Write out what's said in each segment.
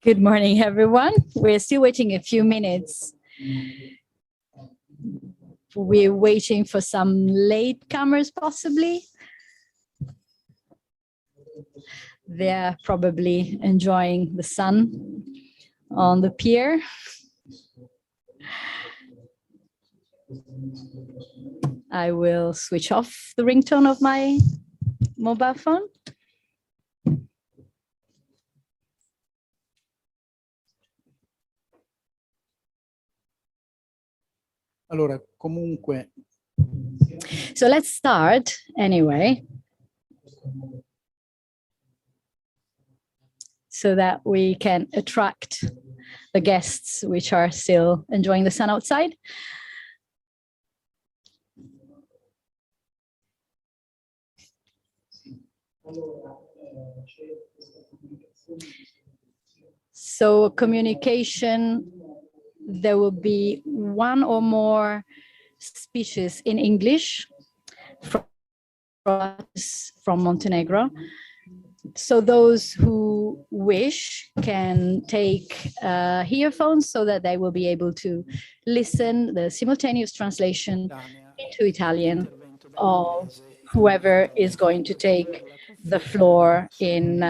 Good morning, everyone. We're still waiting a few minutes. We're waiting for some latecomers, possibly. They're probably enjoying the sun on the pier. I will switch off the ringtone of my mobile phone. Allora, comunque. So let's start anyway, so that we can attract the guests which are still enjoying the sun outside. So communication, there will be one or more speeches in English from Montenegro. So those who wish can take earphones so that they will be able to listen the simultaneous translation into Italian of whoever is going to take the floor in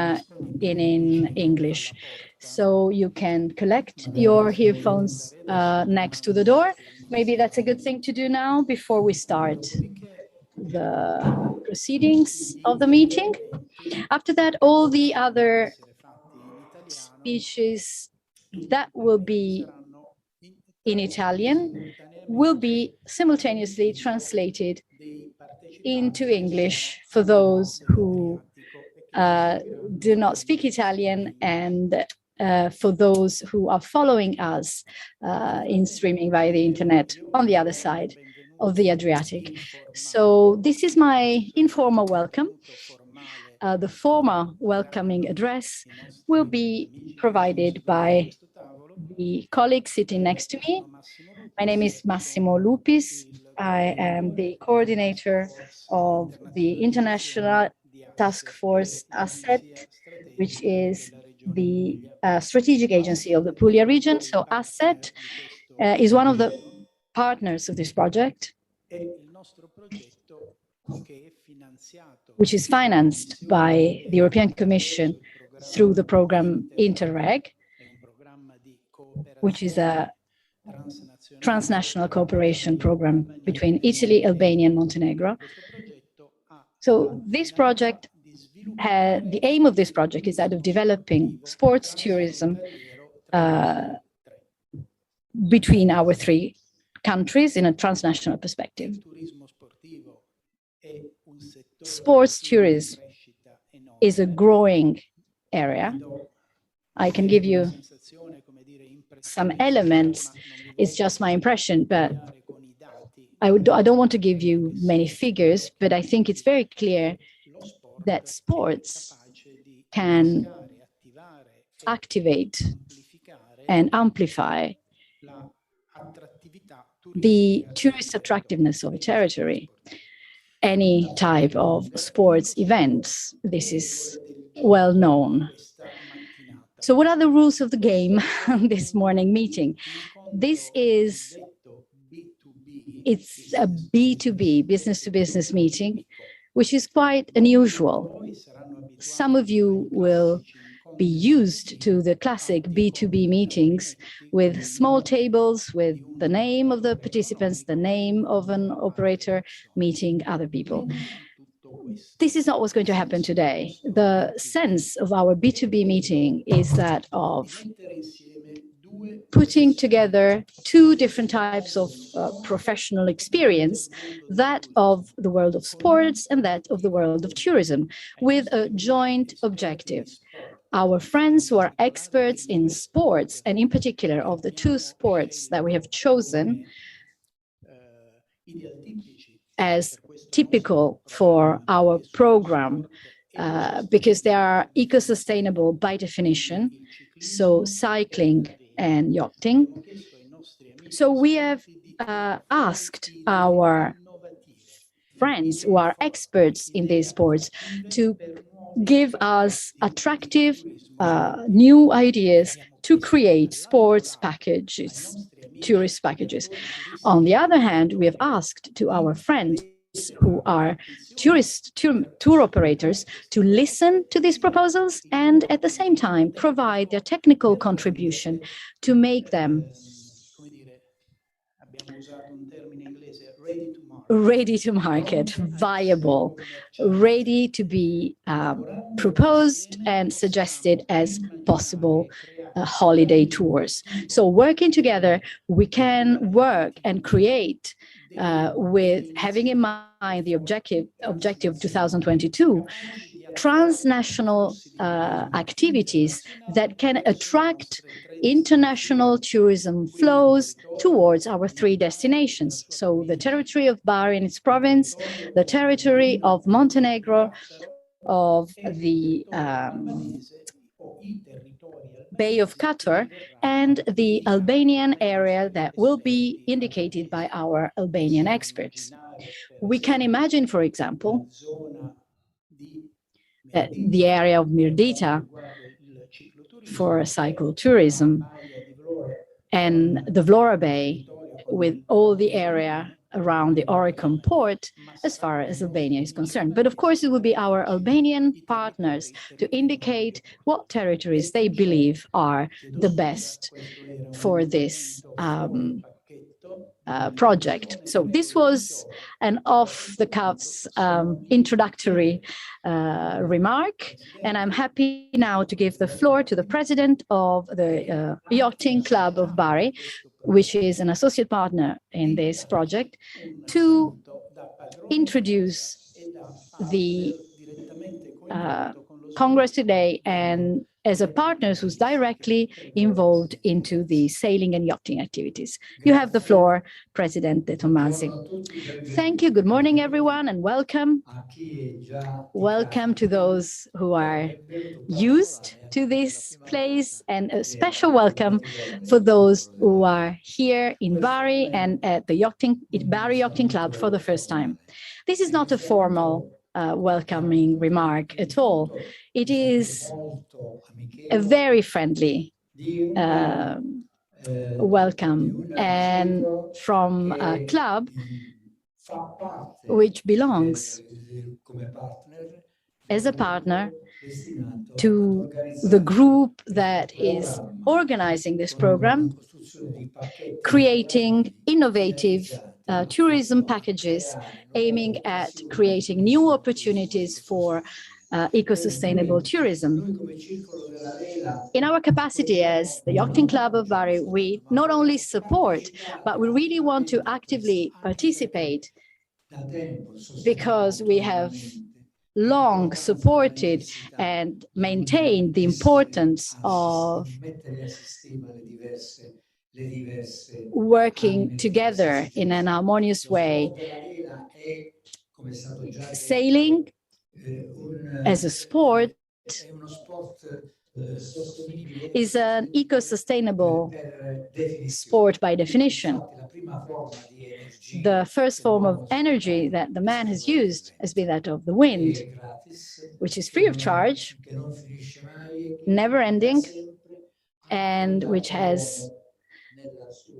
English. So you can collect your earphones next to the door. Maybe that's a good thing to do now before we start the proceedings of the meeting. After that, all the other speeches that will be in Italian will be simultaneously translated into English for those who do not speak Italian, and for those who are following us in streaming via the internet on the other side of the Adriatic. So this is my informal welcome. The formal welcoming address will be provided by the colleague sitting next to me. My name is Massimo Lupis. I am the coordinator of the International Task Force ASSET, which is the strategic agency of the Puglia region. So ASSET is one of the partners of this project, which is financed by the European Commission through the program Interreg, which is a transnational cooperation program between Italy, Albania, and Montenegro. So this project, the aim of this project is that of developing sports tourism between our three countries in a transnational perspective. Sports tourism is a growing area. I can give you some elements. It's just my impression, but I don't want to give you many figures, but I think it's very clear that sports can activate and amplify the tourist attractiveness of a territory. Any type of sports events, this is well known. So what are the rules of the game this morning meeting? It's a B2B, business to business meeting, which is quite unusual. Some of you will be used to the classic B2B meetings with small tables, with the name of the participants, the name of an operator, meeting other people. This is not what's going to happen today. The sense of our B2B meeting is that of putting together two different types of professional experience, that of the world of sports and that of the world of tourism, with a joint objective. Our friends who are experts in sports, and in particular of the two sports that we have chosen as typical for our program, because they are eco-sustainable by definition, so cycling and yachting. So we have asked our friends who are experts in these sports to give us attractive new ideas to create sports packages, tourist packages. On the other hand, we have asked to our friends who are tour operators to listen to these proposals and at the same time provide their technical contribution to make them ready to market, viable, ready to be proposed and suggested as possible holiday tours. So working together, we can work and create with having in mind the objective 2022, transnational activities that can attract international tourism flows towards our three destinations. So the territory of Bari and its province, the territory of Montenegro, of the Bay of Qatar, and the Albanian area that will be indicated by our Albanian experts. We can imagine, for example, that the area of Mirdita for cyclotourism and the Vlora Bay with all the area around the Oricum port as far as Albania is concerned. But of course, it will be our Albanian partners to indicate what territories they believe are the best for this project. So this was an off-the-cuffs introductory remark, and I'm happy now to give the floor to the president of the Yachting Club of Bari, which is an associate partner in this project, to introduce the Congress today and as a partner who's directly involved into the sailing and yachting activities. You have the floor, President De Tomasi. Thank you. Good morning, everyone, and welcome. Welcome to those who are used to this place, and a special welcome for those who are here in Bari and at the Bari Yachting Club for the first time. This is not a formal welcoming remark at all. It is a very friendly welcome, and from a club which belongs as a partner to the group that is organizing this program, creating innovative tourism packages aiming at creating new opportunities for eco-sustainable tourism. In our capacity as the Yachting Club of Bari, we not only support, but we really want to actively participate, because we have long supported and maintained the importance of working together in an harmonious way. Sailing as a sport is an eco-sustainable sport by definition. The first form of energy that the man has used has been that of the wind, which is free of charge, never ending, and which has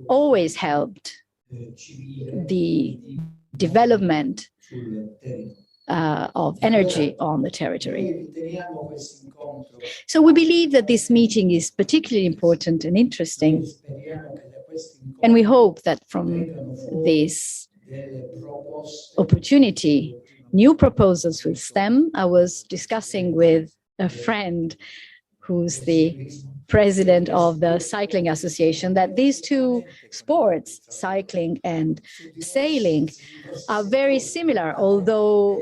always helped the development of energy on the territory. So we believe that this meeting is particularly important and interesting, and we hope that from this opportunity, new proposals will stem. I was discussing with a friend who's the president of the Cycling Association, that these two sports, cycling and sailing, are very similar, although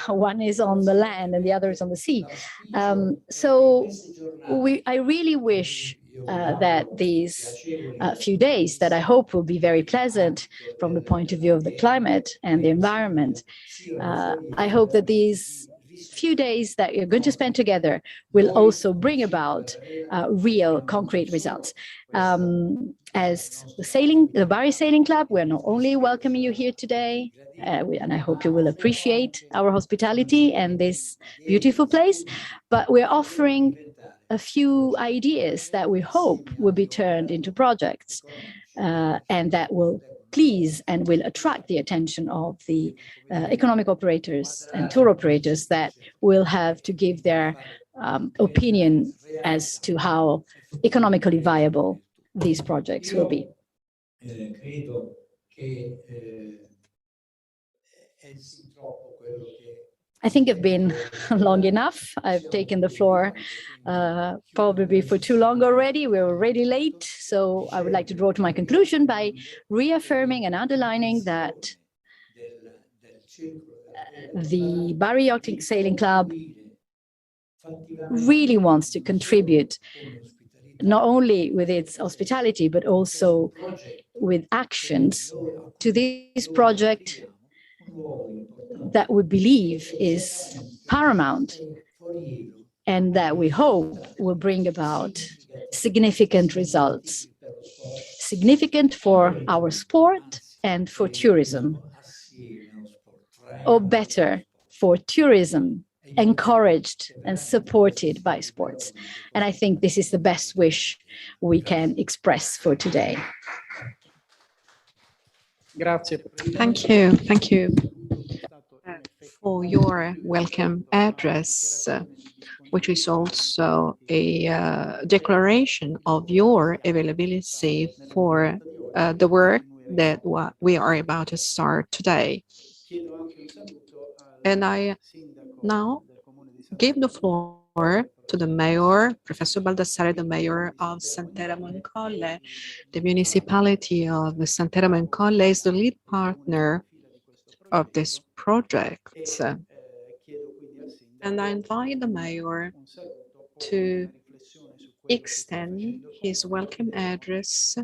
one is on the land and the other is on the sea. So I really wish that these few days, that I hope will be very pleasant from the point of view of the climate and the environment, I hope that these few days that you're going to spend together will also bring about real concrete results. As the Bari Sailing Club, we're not only welcoming you here today, and I hope you will appreciate our hospitality and this beautiful place, but we're offering a few ideas that we hope will be turned into projects and that will please and will attract the attention of the economic operators and tour operators that will have to give their opinion as to how economically viable these projects will be. I think I've been long enough. I've taken the floor probably for too long already. We're already late. So I would like to draw to my conclusion by reaffirming and underlining that the Bari Sailing Club really wants to contribute not only with its hospitality, but also with actions to this project that we believe is paramount and that we hope will bring about significant results, significant for our sport and for tourism, or better, for tourism encouraged and supported by sports. And I think this is the best wish we can express for today. Thank you. Thank you for your welcome address, which is also a declaration of your availability for the work that we are about to start today. And I now give the floor to the mayor, Professor Baldassare, the mayor of Santeramo and Colle. The municipality of Santeramo and Colle is the lead partner of this project. And I invite the mayor to extend his welcome address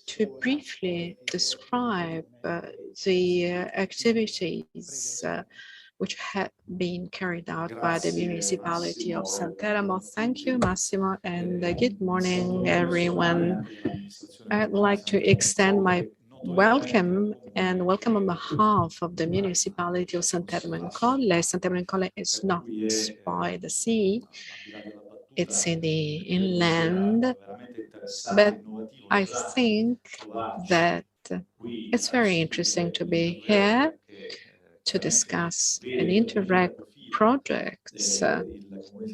to briefly describe the activities which had been carried out by the municipality of Santeramo. Thank you, Massimo, and good morning, everyone. I'd like to extend my welcome on behalf of the municipality of Santeramo and Colle. Santeramo and Colle is not by the sea, it's in the inland, but I think that it's very interesting to be here to discuss an Interreg project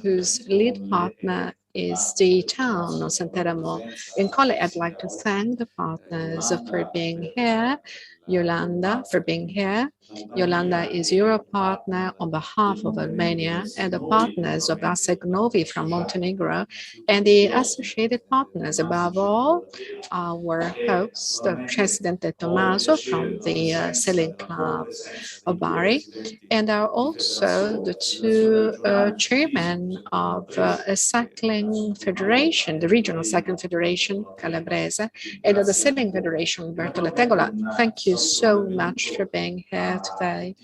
whose lead partner is the town of Santeramo and Colle. I'd like to thank the partners for being here. Yolanda for being here. Yolanda is your partner on behalf of Albania, and the partners of Asegnovi from Montenegro, and the associated partners, above all, our host, President Tommaso from the Sailing Club of Bari, and are also the two chairmen of a cycling federation, the Regional Cycling Federation, Calabrese, and of the Sailing Federation, Umberto Lategola. Thank you so much for being here today.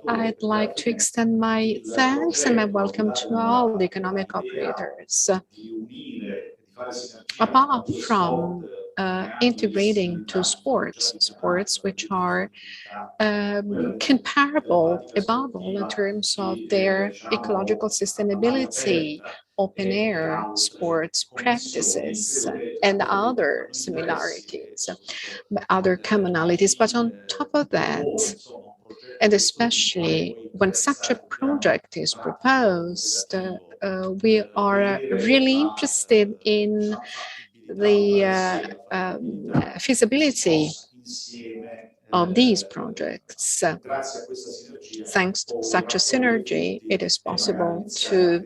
I'd like to extend my thanks and my welcome to all the economic operators. Apart from integrating to sports which are comparable, above all, in terms of their ecological sustainability, open air sports practices, and other similarities, other commonalities. But on top of that, and especially when such a project is proposed, we are really interested in the feasibility of these projects. Thanks to such a synergy, it is possible to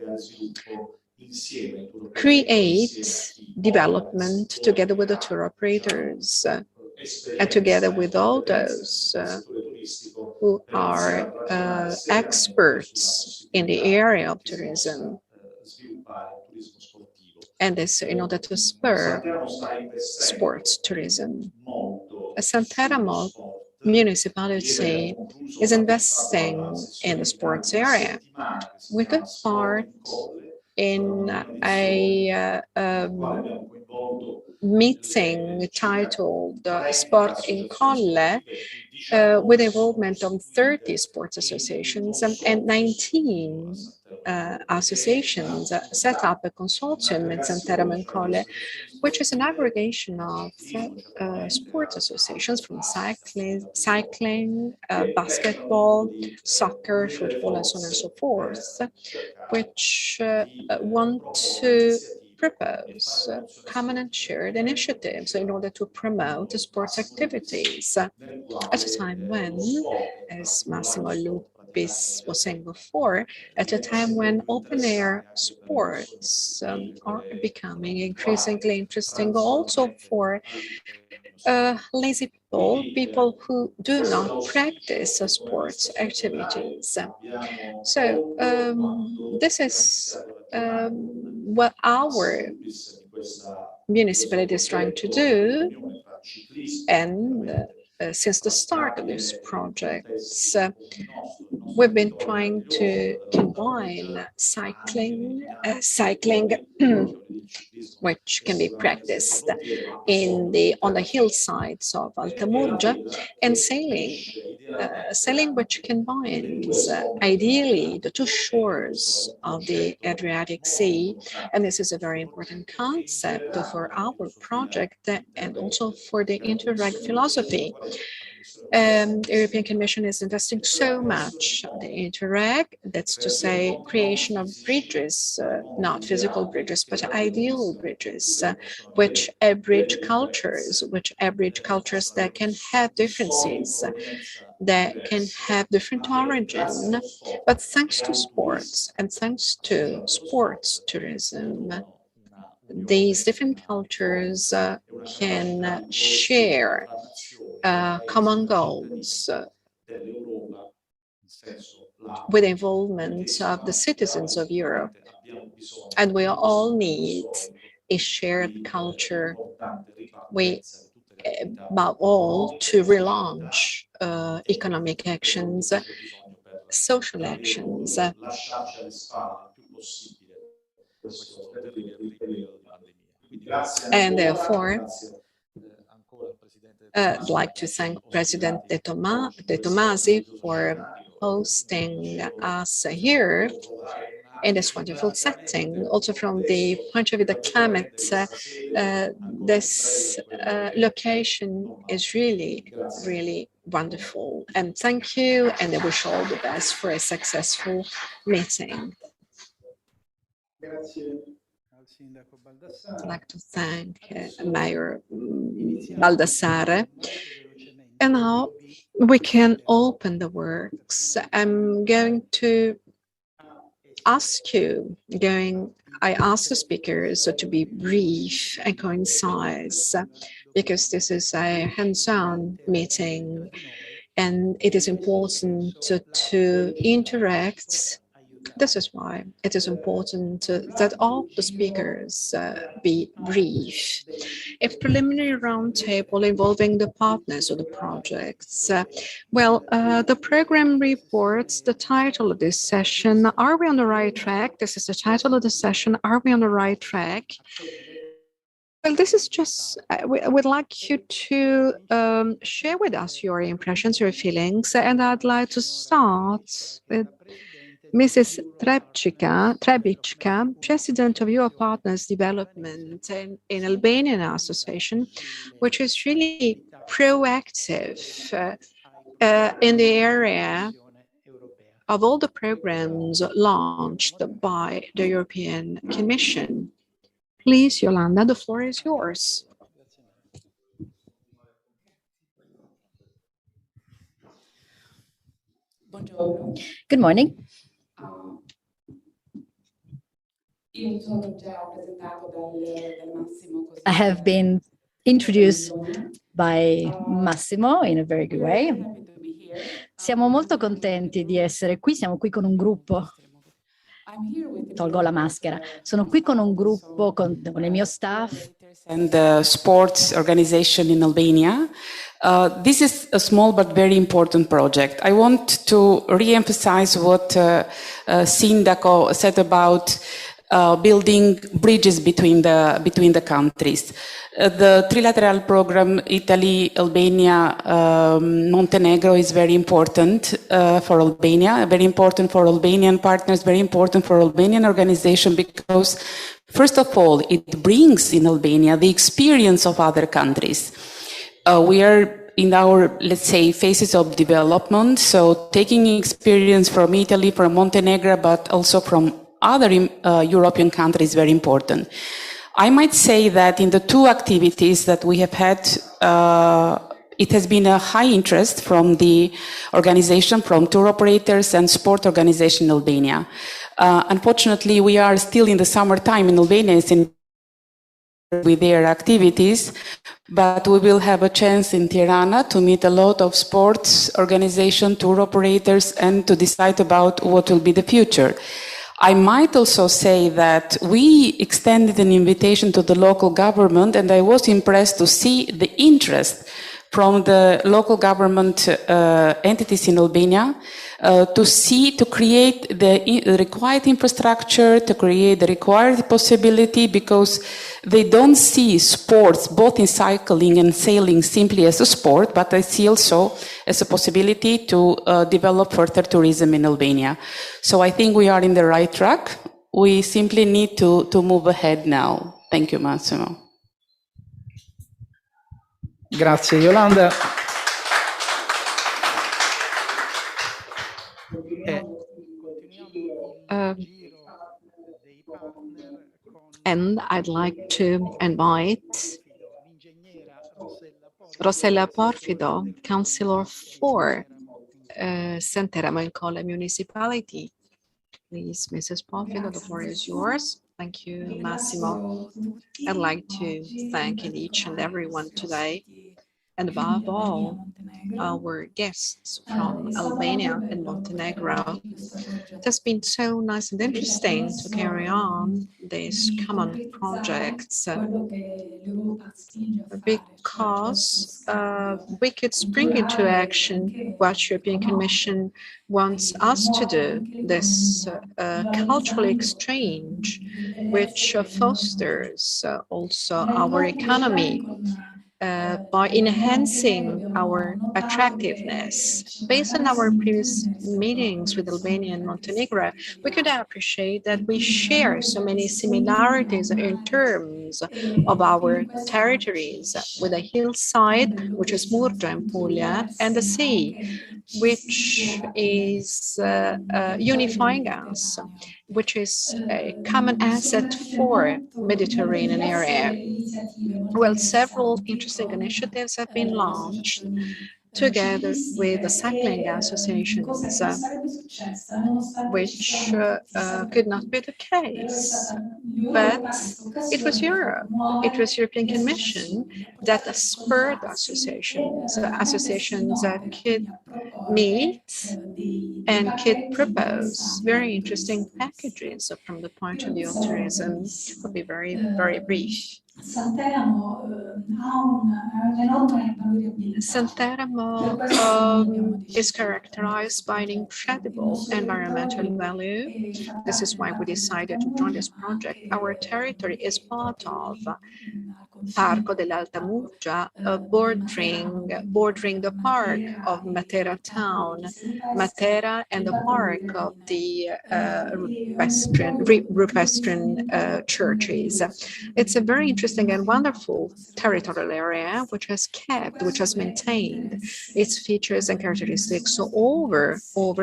create development together with the tour operators and together with all those who are experts in the area of tourism. And this in order to spur sports tourism. Santeramo municipality is investing in the sports area. we took part in a meeting titled Sport in Colle, with involvement of 30 sports associations and 19 associations set up a consortium in Santeramo Colle, which is an aggregation of sports associations from cycling, basketball, soccer, football, and so on and so forth, which want to propose common and shared initiatives in order to promote sports activities at a time when, as Massimo Lupis was saying before, at a time when open-air sports are becoming increasingly interesting also for lazy people who do not practice sports activities. So this is what our municipality is trying to do, and since the start of these projects, we've been trying to combine cycling, which can be practiced on the hillsides of Alta Murgia, and sailing which combines ideally the two shores of the Adriatic Sea. And this is a very important concept for our project and also for the Interreg philosophy. The European Commission is investing so much on the Interreg, that's to say creation of bridges, not physical bridges, but ideal bridges, which bridge cultures that can have differences, that can have different origin, but thanks to sports and thanks to sports tourism, these different cultures can share common goals with involvement of the citizens of Europe. And we all need a shared culture. We, above all, to relaunch economic actions, social actions. And therefore, I'd like to thank President De Tomasi for hosting us here in this wonderful setting. Also from the point of view of the climate, this location is really, really wonderful. And thank you, and I wish all the best for a successful meeting. I'd like to thank Mayor Baldassare. And now we can open the works. I'm going to ask you, I ask the speakers to be brief and concise, because this is a hands-on meeting and it is important to interact. This is why it is important that all the speakers be brief. A preliminary roundtable involving the partners of the projects. The program reports the title of this session, Are We on the Right Track? This is the title of the session, Are We on the Right Track? Well, this is just, we'd like you to share with us your impressions, your feelings, and I'd like to start with Mrs. Trebicka, President of Your Partners Development in Albanian Association, which is really proactive in the area of all the programs launched by the European Commission. Please, Yolanda, the floor is yours. Good morning. I have been introduced by Massimo in a very good way. Siamo molto contenti di essere qui, siamo qui con un gruppo. Tolgo la maschera. Sono qui con un gruppo, con il mio staff. And the sports organization in Albania. This is a small but very important project. I want to re-emphasize what Sindaco said about building bridges between the countries. The trilateral program, Italy, Albania, Montenegro, is very important for Albania, very important for Albanian partners, very important for Albanian organization, because first of all, it brings in Albania the experience of other countries. We are in our, let's say, phases of development, so taking experience from Italy, from Montenegro, but also from other European countries is very important. I might say that in the two activities that we have had, it has been a high interest from the organization, from tour operators and sport organization in Albania. Unfortunately, we are still in the summertime in Albania with their activities, but we will have a chance in Tirana to meet a lot of sports organization, tour operators, and to decide about what will be the future. I might also say that we extended an invitation to the local government, and I was impressed to see the interest from the local government entities in Albania to create the required infrastructure, to create the required possibility, because they don't see sports, both in cycling and sailing, simply as a sport, but they see also as a possibility to develop further tourism in Albania. So I think we are in the right track. We simply need to move ahead now. Thank you, Massimo. Grazie Yolanda. And I'd like to invite Rossella Porfido, Councillor for Santeramo in Colle Municipality. Please, Mrs. Porfido, the floor is yours. Thank you, Massimo. I'd like to thank each and everyone today, and above all, our guests from Albania and Montenegro. It has been so nice and interesting to carry on these common projects because we could spring into action what European Commission wants us to do, this cultural exchange, which fosters also our economy. By enhancing our attractiveness. Based on our previous meetings with Albania and Montenegro, we could appreciate that we share so many similarities in terms of our territories, with a hillside, which is Murgia in Puglia, and the sea, which is unifying us, which is a common asset for Mediterranean area. Well, several interesting initiatives have been launched together with the cycling associations, which could not be the case. But it was Europe, it was European Commission that spurred associations that could meet and could propose very interesting packages from the point of view of tourism. It will be very, very brief. Santeramo is characterized by an incredible environmental value. This is why we decided to join this project. Our territory is part of Parco dell'Alta Murgia, bordering the park of Matera town, Matera, and the park of the Rupestrin churches. It's a very interesting and wonderful territorial area which has maintained its features and characteristics over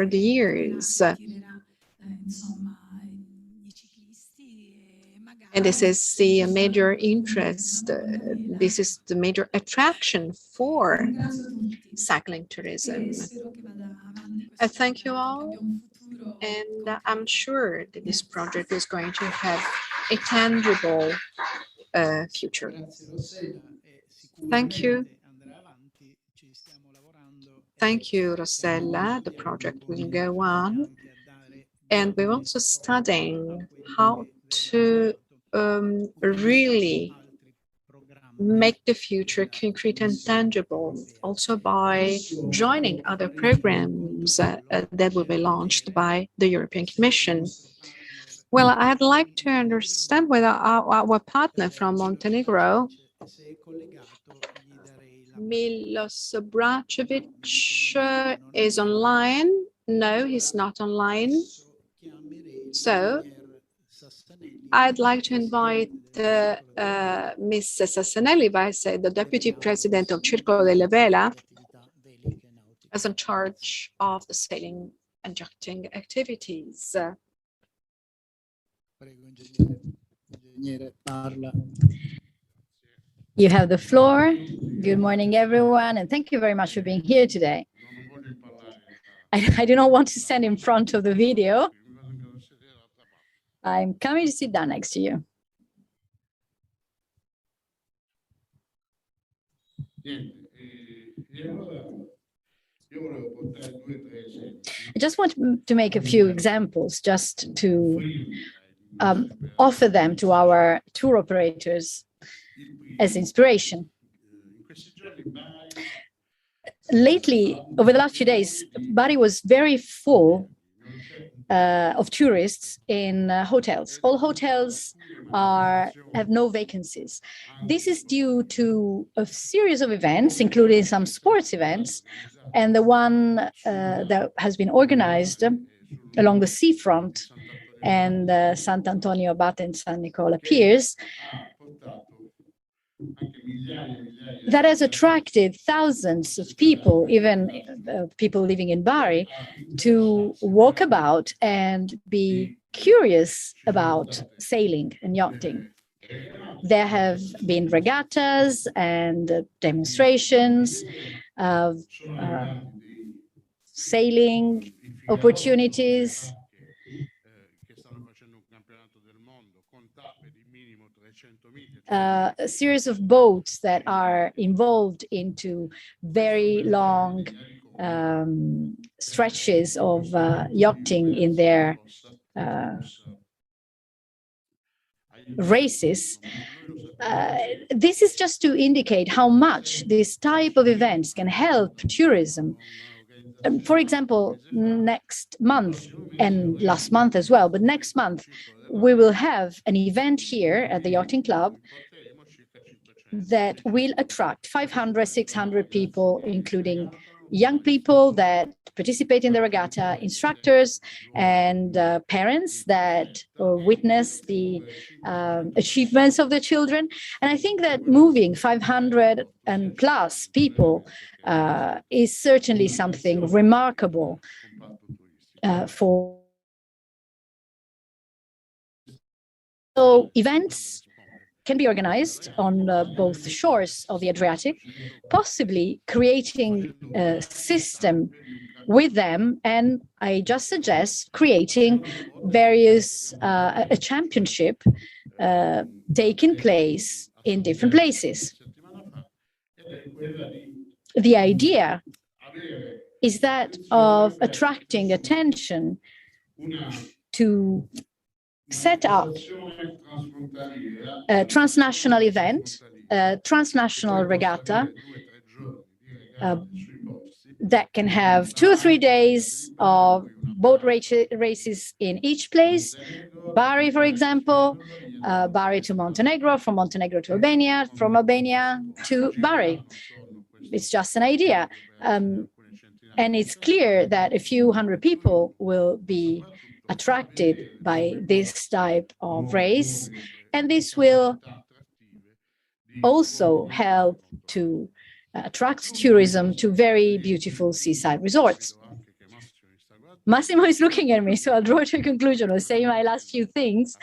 the years. And this is the major interest, this is the major attraction for cycling tourism. I thank you all, and I'm sure that this project is going to have a tangible future. Thank you. Thank you, Rossella. The project will go on. And we're also studying how to really make the future concrete and tangible, also by joining other programs that will be launched by the European Commission. Well, I'd like to understand whether our partner from Montenegro, Milos Bracevic, is online. No, he's not online. So I'd like to invite Ms. Sassanelli, the Deputy President of Circolo della Vela, as in charge of the sailing and yachting activities. You have the floor. Good morning, everyone, and thank you very much for being here today. I do not want to stand in front of the video. I'm coming to sit down next to you. I just want to make a few examples just to offer them to our tour operators as inspiration. Lately, over the last few days, Bari was very full of tourists in hotels. All hotels have no vacancies. This is due to a series of events, including some sports events, and the one that has been organized along the seafront and Sant'Antonio Abate and San Nicola Piers, that has attracted thousands of people, even people living in Bari, to walk about and be curious about sailing and yachting. There have been regattas and demonstrations of sailing opportunities. A series of boats that are involved into very long stretches of yachting in their races. This is just to indicate how much this type of events can help tourism. For example, next month and last month as well, but next month we will have an event here at the Yachting Club that will attract 500, 600 people, including young people that participate in the regatta, instructors and parents that witness the achievements of the children. And I think that moving 500 and plus people is certainly something remarkable for. So events can be organized on both shores of the Adriatic, possibly creating a system with them, and I just suggest creating various, a championship taking place in different places. The idea is that of attracting attention to set up a transnational event, a transnational regatta that can have 2 or 3 days of boat races in each place. Bari, for example, Bari to Montenegro, from Montenegro to Albania, from Albania to Bari. It's just an idea. And it's clear that a few hundred people will be attracted by this type of race, and this will also help to attract tourism to very beautiful seaside resorts. Massimo is looking at me, so I'll draw to a conclusion or say my last few things.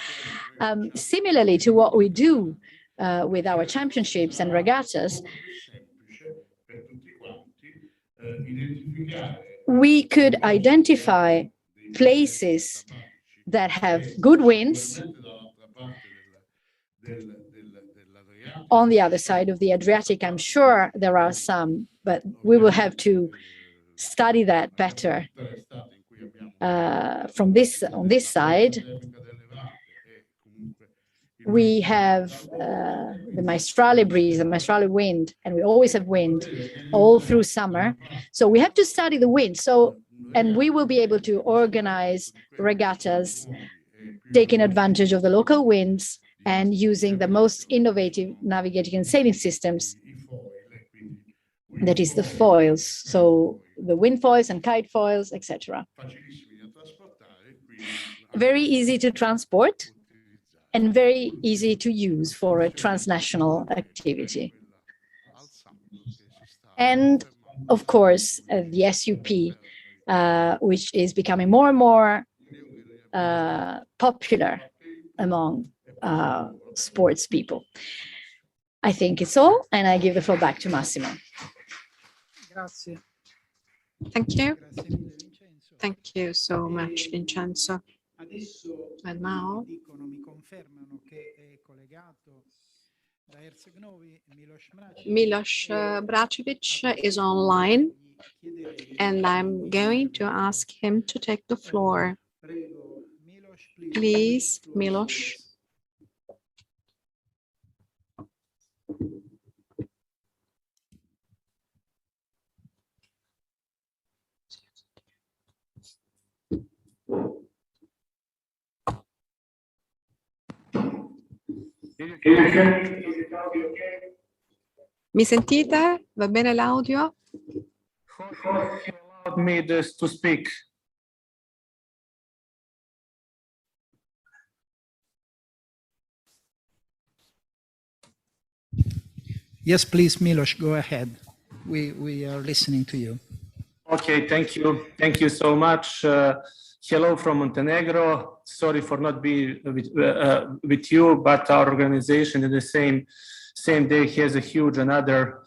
Similarly to what we do with our championships and regattas, we could identify places that have good winds on the other side of the Adriatic. I'm sure there are some, but we will have to study that better on this side. we have the Maestrale breeze and Maestrale wind, and we always have wind all through summer. So we have to study the wind. And we will be able to organize regattas, taking advantage of the local winds and using the most innovative navigating and sailing systems. That is the foils, so the wind foils and kite foils, etc. Very easy to transport and very easy to use for a transnational activity. And of course, the SUP, which is becoming more and more popular among sports people. I think it's all, and I give the floor back to Massimo. Grazie. Thank you. Thank you so much, Vincenzo. And now, Miloš Bracevic is online, and I'm going to ask him to take the floor. Please, Miloš. Mi sentite? Va bene l'audio? Allowed me to speak. Yes, please, Miloš, go ahead. We are listening to you. Okay, thank you. Thank you so much. Hello from Montenegro. Sorry for not being with you, but our organization in the same day has a huge another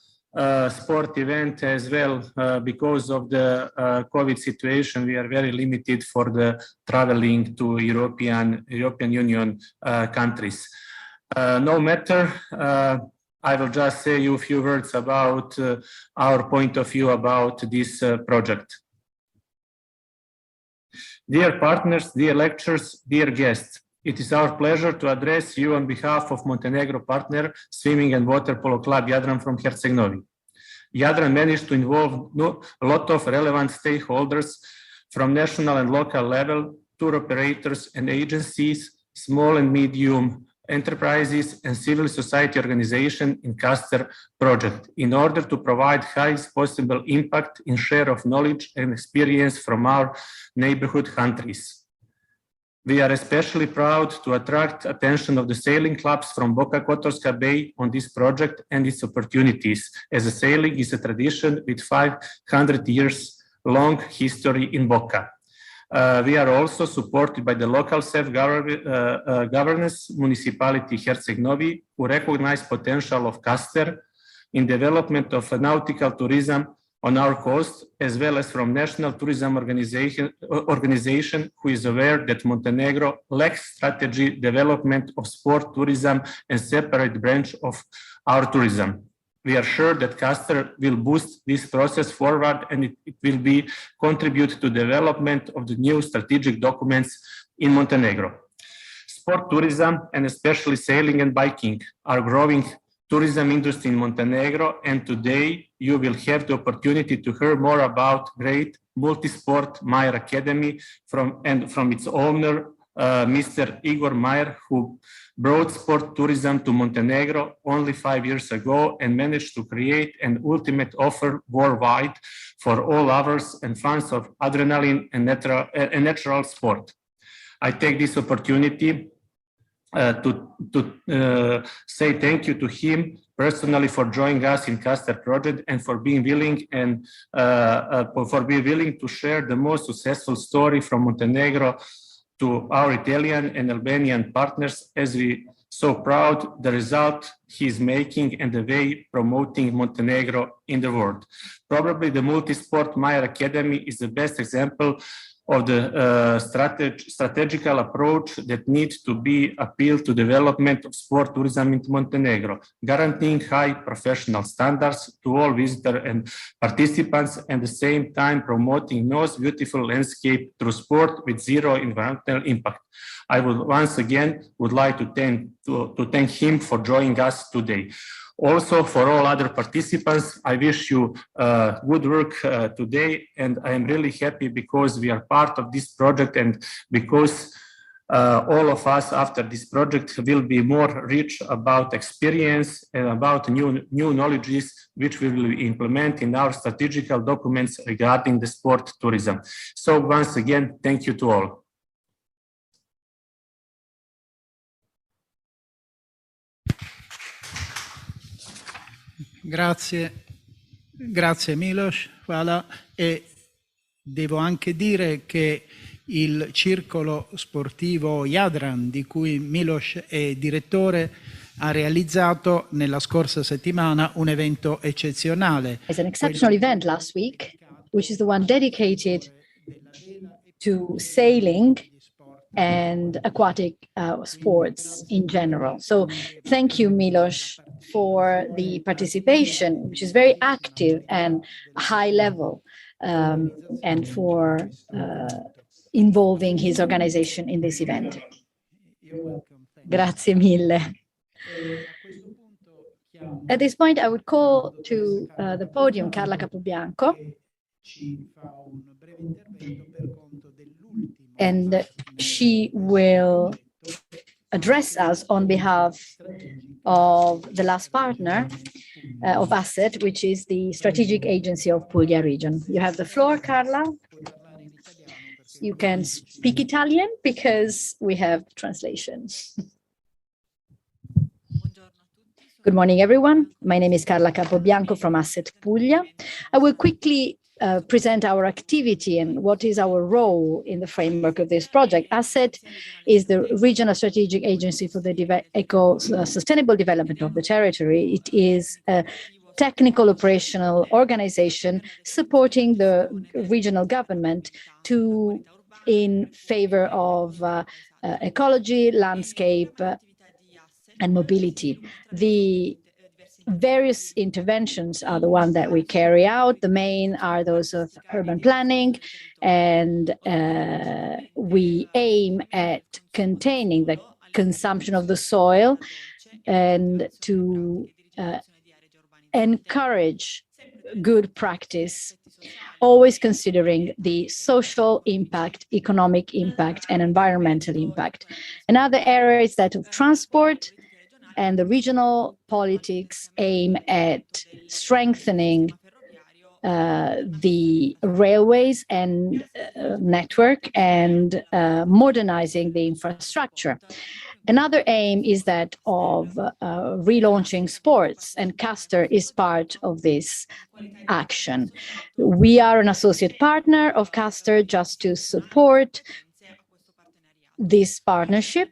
sport event as well. Because of the COVID situation, we are very limited for the traveling to European Union countries. No matter, I will just say you a few words about our point of view about this project. Dear partners, dear lecturers, dear guests, it is our pleasure to address you on behalf of Montenegro partner Swimming and Water Polo Club Jadran from Herceg-Novi. Jadran managed to involve a lot of relevant stakeholders from national and local level, tour operators and agencies, small and medium enterprises and civil society organization in CASTER project in order to provide highest possible impact in share of knowledge and experience from our neighborhood countries. We are especially proud to attract attention of the sailing clubs from Boka Kotorska Bay on this project and its opportunities, as a sailing is a tradition with 500 years long history in Boka. We are also supported by the local self-governance municipality Herceg-Novi, who recognize potential of CASTER in development of nautical tourism on our coast, as well as from National Tourism Organization, who is aware that Montenegro lacks strategy development of sport tourism and separate branch of our tourism. We are sure that CASTER will boost this process forward and it will be contribute to development of the new strategic documents in Montenegro. Sport tourism and especially sailing and biking are growing tourism industry in Montenegro, and today you will have the opportunity to hear more about great multi-sport Meyer Academy from its owner, Mr. Igor Meyer, who brought sport tourism to Montenegro only 5 years ago and managed to create an ultimate offer worldwide for all lovers and fans of adrenaline and natural sport. I take this opportunity to say thank you to him personally for joining us in CASTER project and for being willing to share the most successful story from Montenegro to our Italian and Albanian partners, as we so proud the result he's making and the way promoting Montenegro in the world. Probably the multi-sport Meyer Academy is the best example of the strategical approach that needs to be appealed to development of sport tourism in Montenegro, guaranteeing high professional standards to all visitors and participants, and at the same time promoting most beautiful landscape through sport with zero environmental impact. I would once again like to thank him for joining us today. Also, for all other participants, I wish you good work today, and I am really happy because we are part of this project, and because all of us after this project will be more rich about experience and about new knowledges which we will implement in our strategical documents regarding the sport tourism. So once again, thank you to all. Grazie Miloš, voilà. E devo anche dire che il circolo sportivo Jadran, di cui Miloš è direttore, ha realizzato nella scorsa settimana un evento eccezionale. It's an exceptional event last week, which is the one dedicated to sailing and aquatic sports in general. So thank you, Miloš, for the participation, which is very active and high level, and for involving his organization in this event. Grazie mille. At this point, I would call to the podium Carla Capobianco, and she will address us on behalf of the last partner of ASSET, which is the Strategic Agency of Puglia region. You have the floor, Carla. You can speak Italian because we have translation. Good morning, everyone. My name is Carla Capobianco from ASSET Puglia. I will quickly present our activity and what is our role in the framework of this project. ASSET is the regional strategic agency for the sustainable development of the territory. It is a technical operational organization supporting the regional government in favor of ecology, landscape, and mobility. The various interventions are the one that we carry out. The main are those of urban planning, and we aim at containing the consumption of the soil and to encourage good practice, always considering the social impact, economic impact, and environmental impact. Another area is that of transport, and the regional politics aim at strengthening the railways and network and modernizing the infrastructure. Another aim is that of relaunching sports, and CASTER is part of this action. We are an associate partner of CASTER just to support this partnership.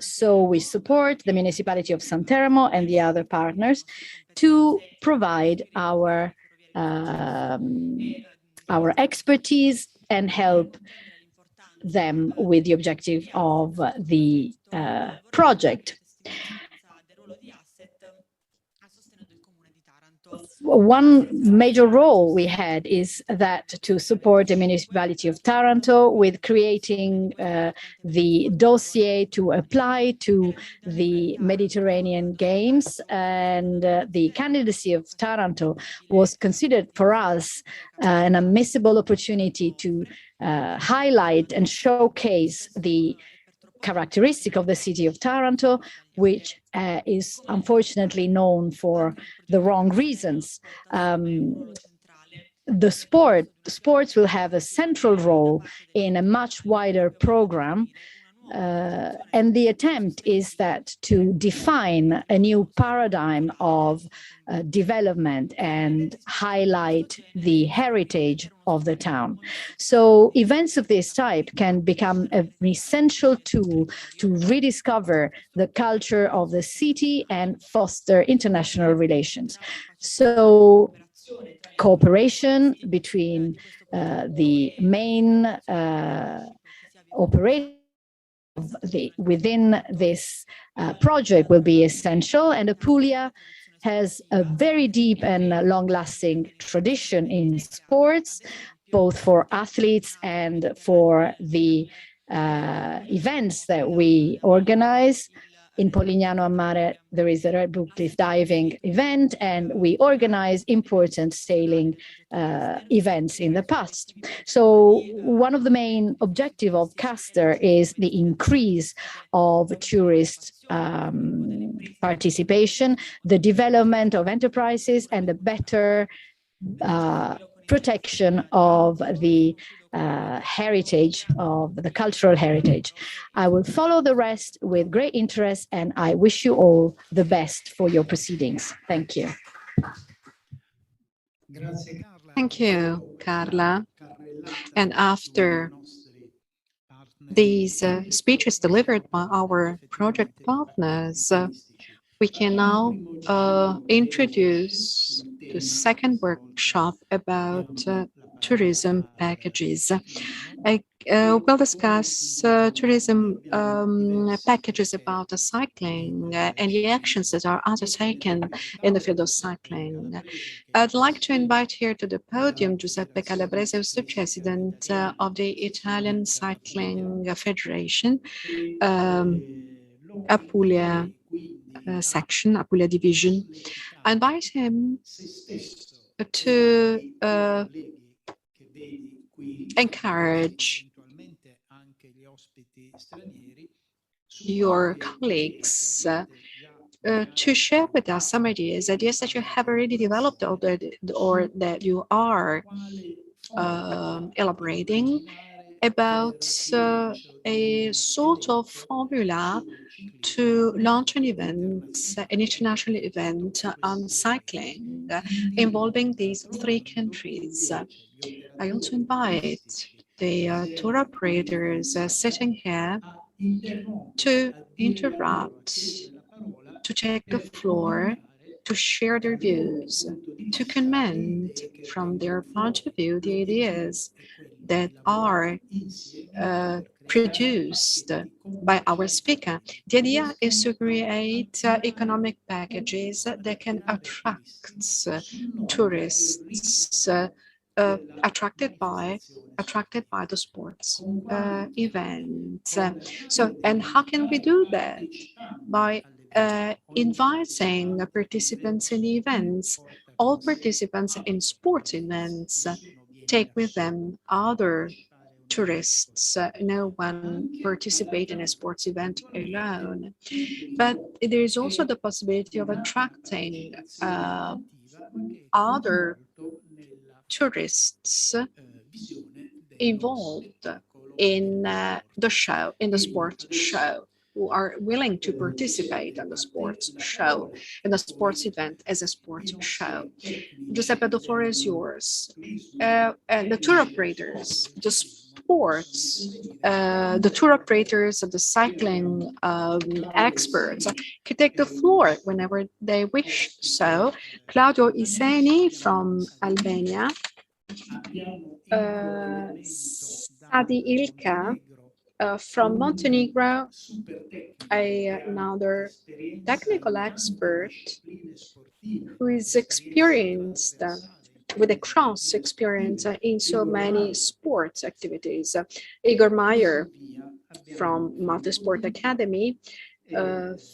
So we support the municipality of San Teramo and the other partners to provide our expertise and help them with the objective of the project. One major role we had is that to support the municipality of Taranto with creating the dossier to apply to the Mediterranean Games, and the candidacy of Taranto was considered for us an unmissable opportunity to highlight and showcase the characteristic of the city of Taranto, which is unfortunately known for the wrong reasons. The sports will have a central role in a much wider program, and the attempt is that to define a new paradigm of development and highlight the heritage of the town. So events of this type can become an essential tool to rediscover the culture of the city and foster international relations. So cooperation between the main operators within this project will be essential. And Apulia has a very deep and long-lasting tradition in sports, both for athletes and for the events that we organize. In Polignano a Mare, there is a Red Bull Cliff diving event, and we organize important sailing events in the past. So one of the main objectives of CASTER is the increase of tourist participation, the development of enterprises, and the better protection of the heritage, of the cultural heritage. I will follow the rest with great interest, and I wish you all the best for your proceedings. Thank you. Thank you, Carla. And after these speeches delivered by our project partners, we can now introduce the second workshop about tourism packages. We'll discuss tourism packages about cycling and the actions that are undertaken in the field of cycling. I'd like to invite here to the podium Giuseppe Calabrese, who's the president of the Italian Cycling Federation, Apulia section, Apulia division. I invite him to encourage your colleagues to share with us some ideas that you have already developed or that you are elaborating about a sort of formula to launch an event, an international event on cycling involving these three countries. I also invite the tour operators sitting here to interrupt, to take the floor, to share their views, to comment from their point of view the ideas that are produced by our speaker. The idea is to create economic packages that can attract tourists attracted by the sports event. So, and how can we do that? By inviting participants in events. All participants in sports events take with them other tourists. No one participates in a sports event alone. But there is also the possibility of attracting other tourists involved in the show, in the sports show, who are willing to participate in the sports show, in the sports event as a sports show. Giuseppe, the floor is yours. And the tour operators, the sports, the tour operators, the cycling experts can take the floor whenever they wish. So, Claudio Iseni from Albania, Sadi Ilka from Montenegro, another technical expert who is experienced with a cross experience in so many sports activities. Igor Meyer from Multisport Academy,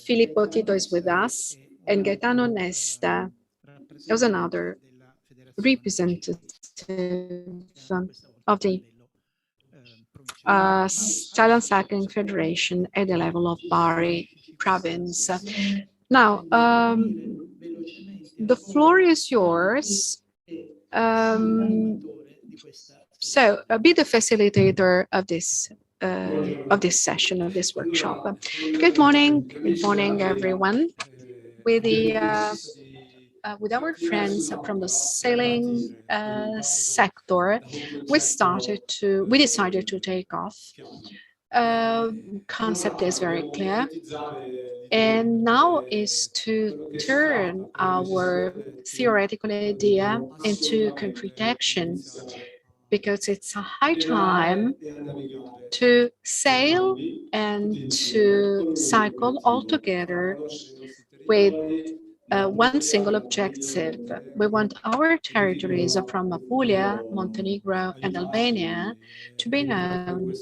Filippo Tito is with us, and Gaetano Nesta is another representative of the Italian Cycling Federation at the level of Bari province. Now, the floor is yours. So, be the facilitator of this session, of this workshop. Good morning, everyone. With our friends from the sailing sector, we decided to take off concept is very clear. And now is to turn our theoretical idea into concrete action, because it's a high time to sail and to cycle all together with one single objective. We want our territories from Apulia, Montenegro, and Albania to be known.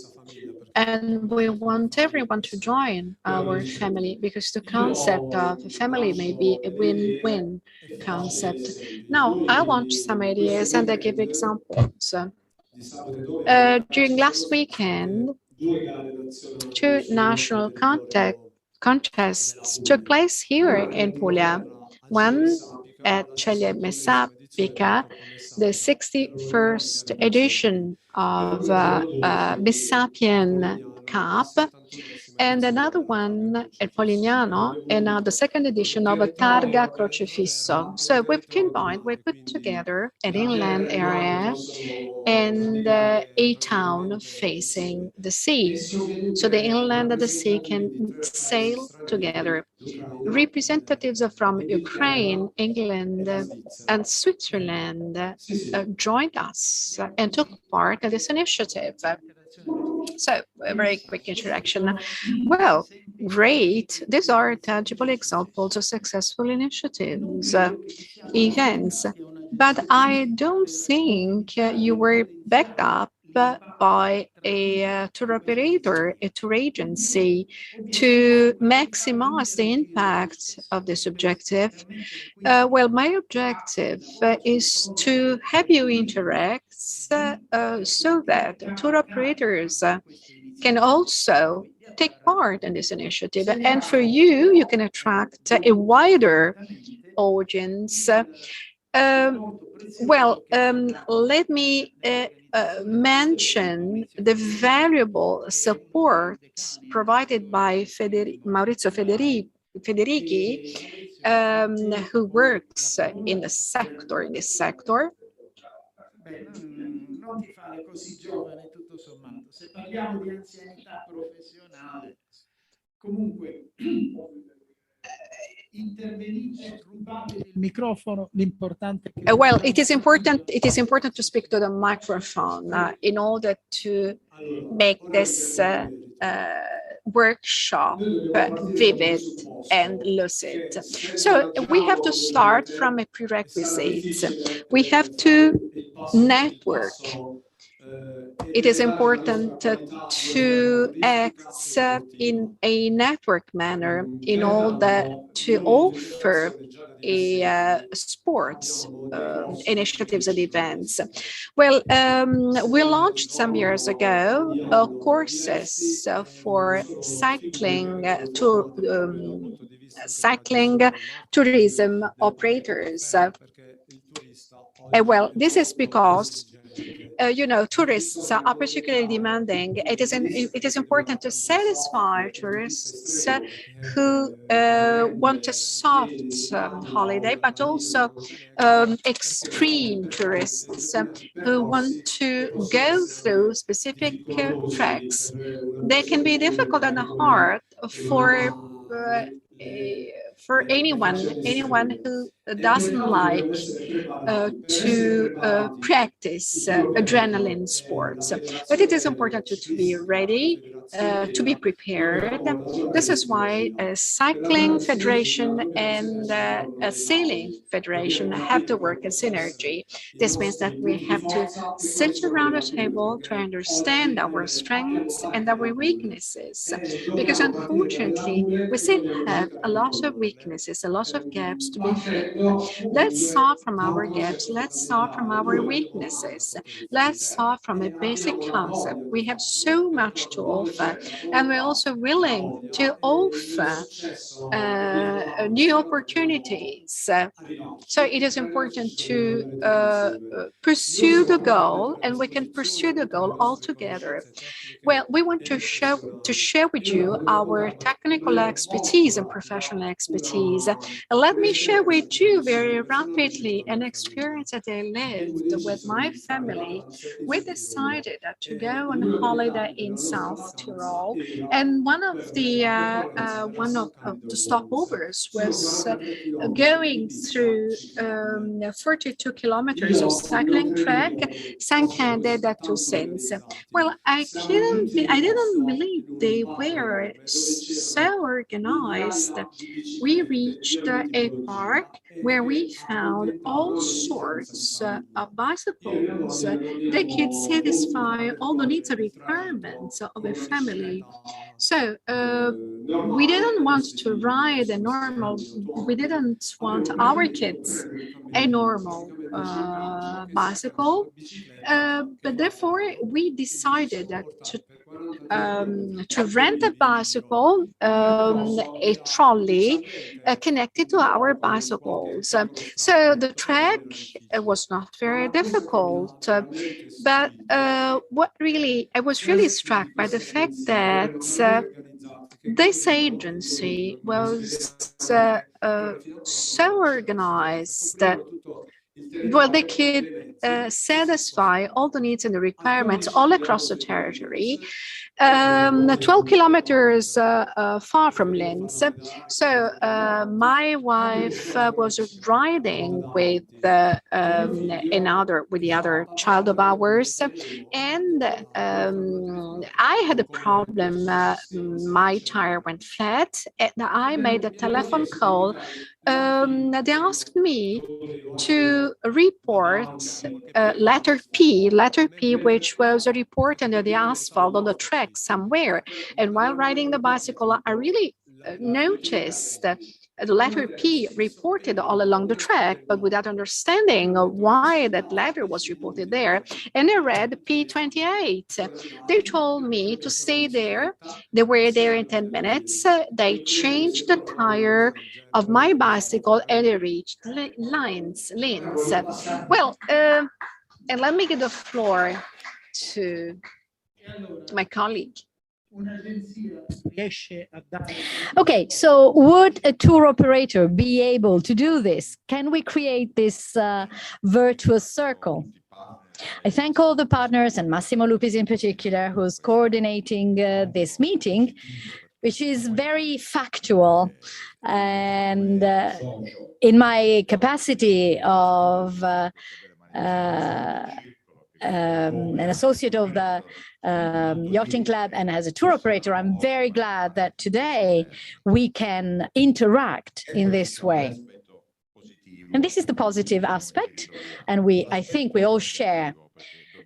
And we want everyone to join our family, because the concept of family may be a win-win concept. Now, I want some ideas and I give examples. During last weekend, two national contests took place here in Puglia. One at Celle Messapica, the 61st edition of Messapian Cup, and another one at Polignano, and now the second edition of a Targa Crocefisso. So we've combined, we put together an inland area and a town facing the sea. So the inland and the sea can sail together. Representatives from Ukraine, England, and Switzerland joined us and took part in this initiative. So, a very quick introduction. Well, great. These are tangible examples of successful initiatives, events. But I don't think you were backed up by a tour operator, a tour agency, to maximize the impact of this objective. Well, my objective is to have you interact so that tour operators can also take part in this initiative. And for you, you can attract a wider audience. Let me mention the valuable support provided by Maurizio Federici, who works in this sector. Non ti fare così giovane, tutto sommato. Se parliamo di anzianità professionale, comunque intervenite, rubate il microfono, l'importante è che... Well, it is important to speak to the microphone in order to make this workshop vivid and lucid. So we have to start from a prerequisite. We have to network. It is important to act in a network manner in order to offer sports initiatives and events. Well, we launched some years ago courses for cycling tourism operators. Well, this is because tourists are particularly demanding. It is important to satisfy tourists who want a soft holiday, but also extreme tourists who want to go through specific tracks. They can be difficult and hard for anyone who doesn't like to practice adrenaline sports. But it is important to be ready, to be prepared. This is why a cycling federation and a sailing federation have to work in synergy. This means that we have to sit around a table to understand our strengths and our weaknesses, because unfortunately we still have a lot of weaknesses, a lot of gaps to be filled. Let's start from our gaps. Let's start from our weaknesses. Let's start from a basic concept. We have so much to offer, and we're also willing to offer new opportunities. So it is important to pursue the goal, and we can pursue the goal all together. Well, we want to share with you our technical expertise and professional expertise. And let me share with you very rapidly an experience that I lived with my family. We decided to go on holiday in South Tyrol, and one of the stopovers was going through 42 kilometers of cycling track, Sancande da Tussens. Well, I didn't believe they were so organized. We reached a park where we found all sorts of bicycles that could satisfy all the needs and requirements of a family. So we didn't want to ride we didn't want our kids a normal bicycle, but therefore we decided to rent a bicycle, a trolley connected to our bicycles. So the trek was not very difficult, but I was really struck by the fact that this agency was so organized that they could satisfy all the needs and the requirements all across the territory. 12 kilometers far from Linz. So my wife was riding with the other child of ours, and I had a problem. My tire went flat, and I made a telephone call. They asked me to report letter P, which was a report under the asphalt on the track somewhere. And while riding the bicycle, I really noticed that the letter P reported all along the track, but without understanding why that letter was reported there. And I read P28. They told me to stay there. They were there in 10 minutes. They changed the tire of my bicycle and they reached Linz. Well, and let me give the floor to my colleague. Okay, so would a tour operator be able to do this? Can we create this virtuous circle? I thank all the partners and Massimo Lupis in particular, who's coordinating this meeting, which is very factual. And in my capacity of an associate of the yachting club and as a tour operator, I'm very glad that today we can interact in this way. And this is the positive aspect, and I think we all share.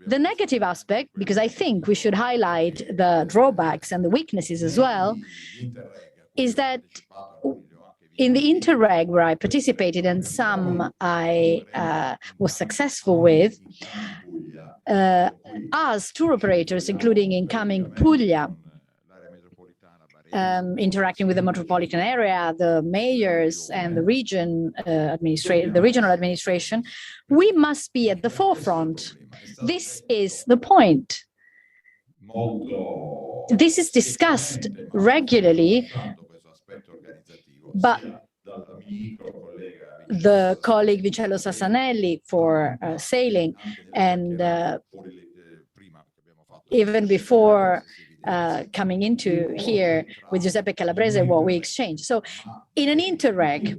The negative aspect, because I think we should highlight the drawbacks and the weaknesses as well, is that in the Interreg where I participated and some I was successful with, us tour operators, including Incoming Puglia, interacting with the metropolitan area, the mayors and the regional administration, we must be at the forefront. This is the point. This is discussed regularly, but the colleague Vincenzo Sassanelli for sailing, and even before coming into here with Giuseppe Calabrese, what we exchanged. So in an Interreg,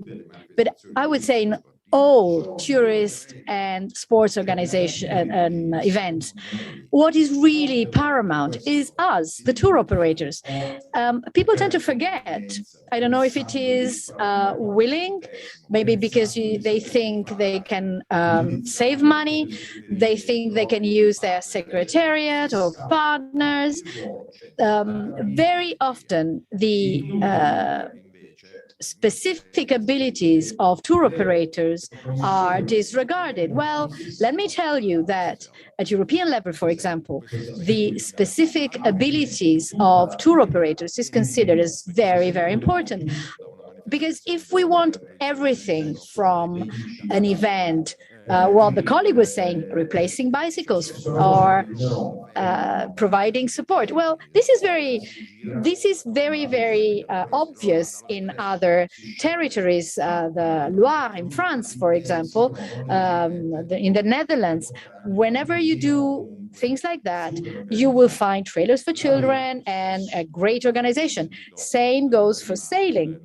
but I would say in all tourist and sports organization and events, what is really paramount is us, the tour operators. People tend to forget. I don't know if it is willing, maybe because they think they can save money, they think they can use their secretariat or partners. Very often the specific abilities of tour operators are disregarded. Well, let me tell you that at European level, for example, the specific abilities of tour operators is considered as very, very important. Because if we want everything from an event, what the colleague was saying, replacing bicycles or providing support. Well, this is very, very obvious in other territories. The Loire in France, for example, in the Netherlands. Whenever you do things like that, you will find trailers for children and a great organization. Same goes for sailing.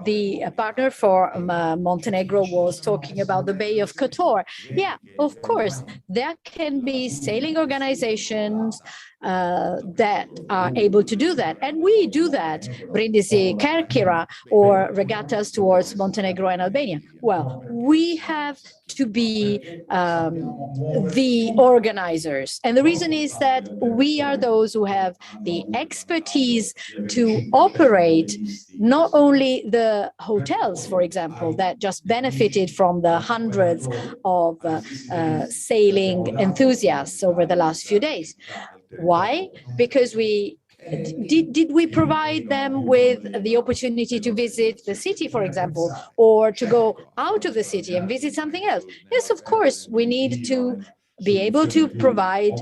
The partner for Montenegro was talking about the Bay of Kotor. Yeah, of course, there can be sailing organizations that are able to do that. And we do that, Brindisi, Kerkira, or regattas towards Montenegro and Albania. Well, we have to be the organizers. And the reason is that we are those who have the expertise to operate not only the hotels, for example, that just benefited from the hundreds of sailing enthusiasts over the last few days. Why? Because did we provide them with the opportunity to visit the city, for example, or to go out of the city and visit something else? Yes, of course, we need to be able to provide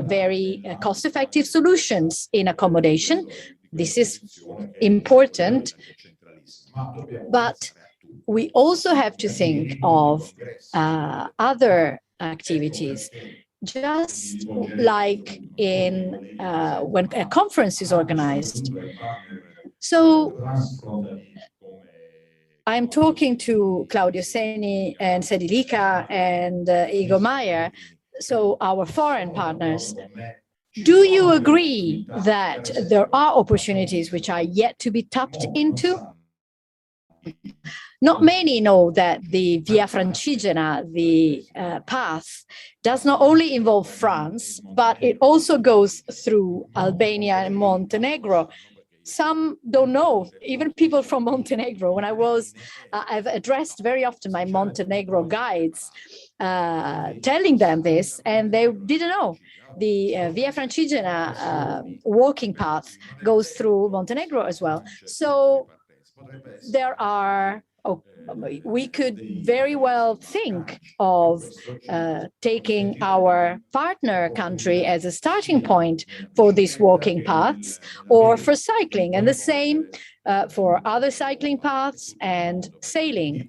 very cost-effective solutions in accommodation. This is important, but we also have to think of other activities. Just like in when a conference is organized. So I'm talking to Claudio Seni and Sedilica and Igor Meyer, so our foreign partners. Do you agree that there are opportunities which are yet to be tapped into? Not many know that the Via Francigena, the path, does not only involve France, but it also goes through Albania and Montenegro. Some don't know, even people from Montenegro. When I've addressed very often my Montenegro guides, telling them this, and they didn't know. The Via Francigena walking path goes through Montenegro as well. So there are, we could very well think of taking our partner country as a starting point for these walking paths or for cycling, and the same for other cycling paths and sailing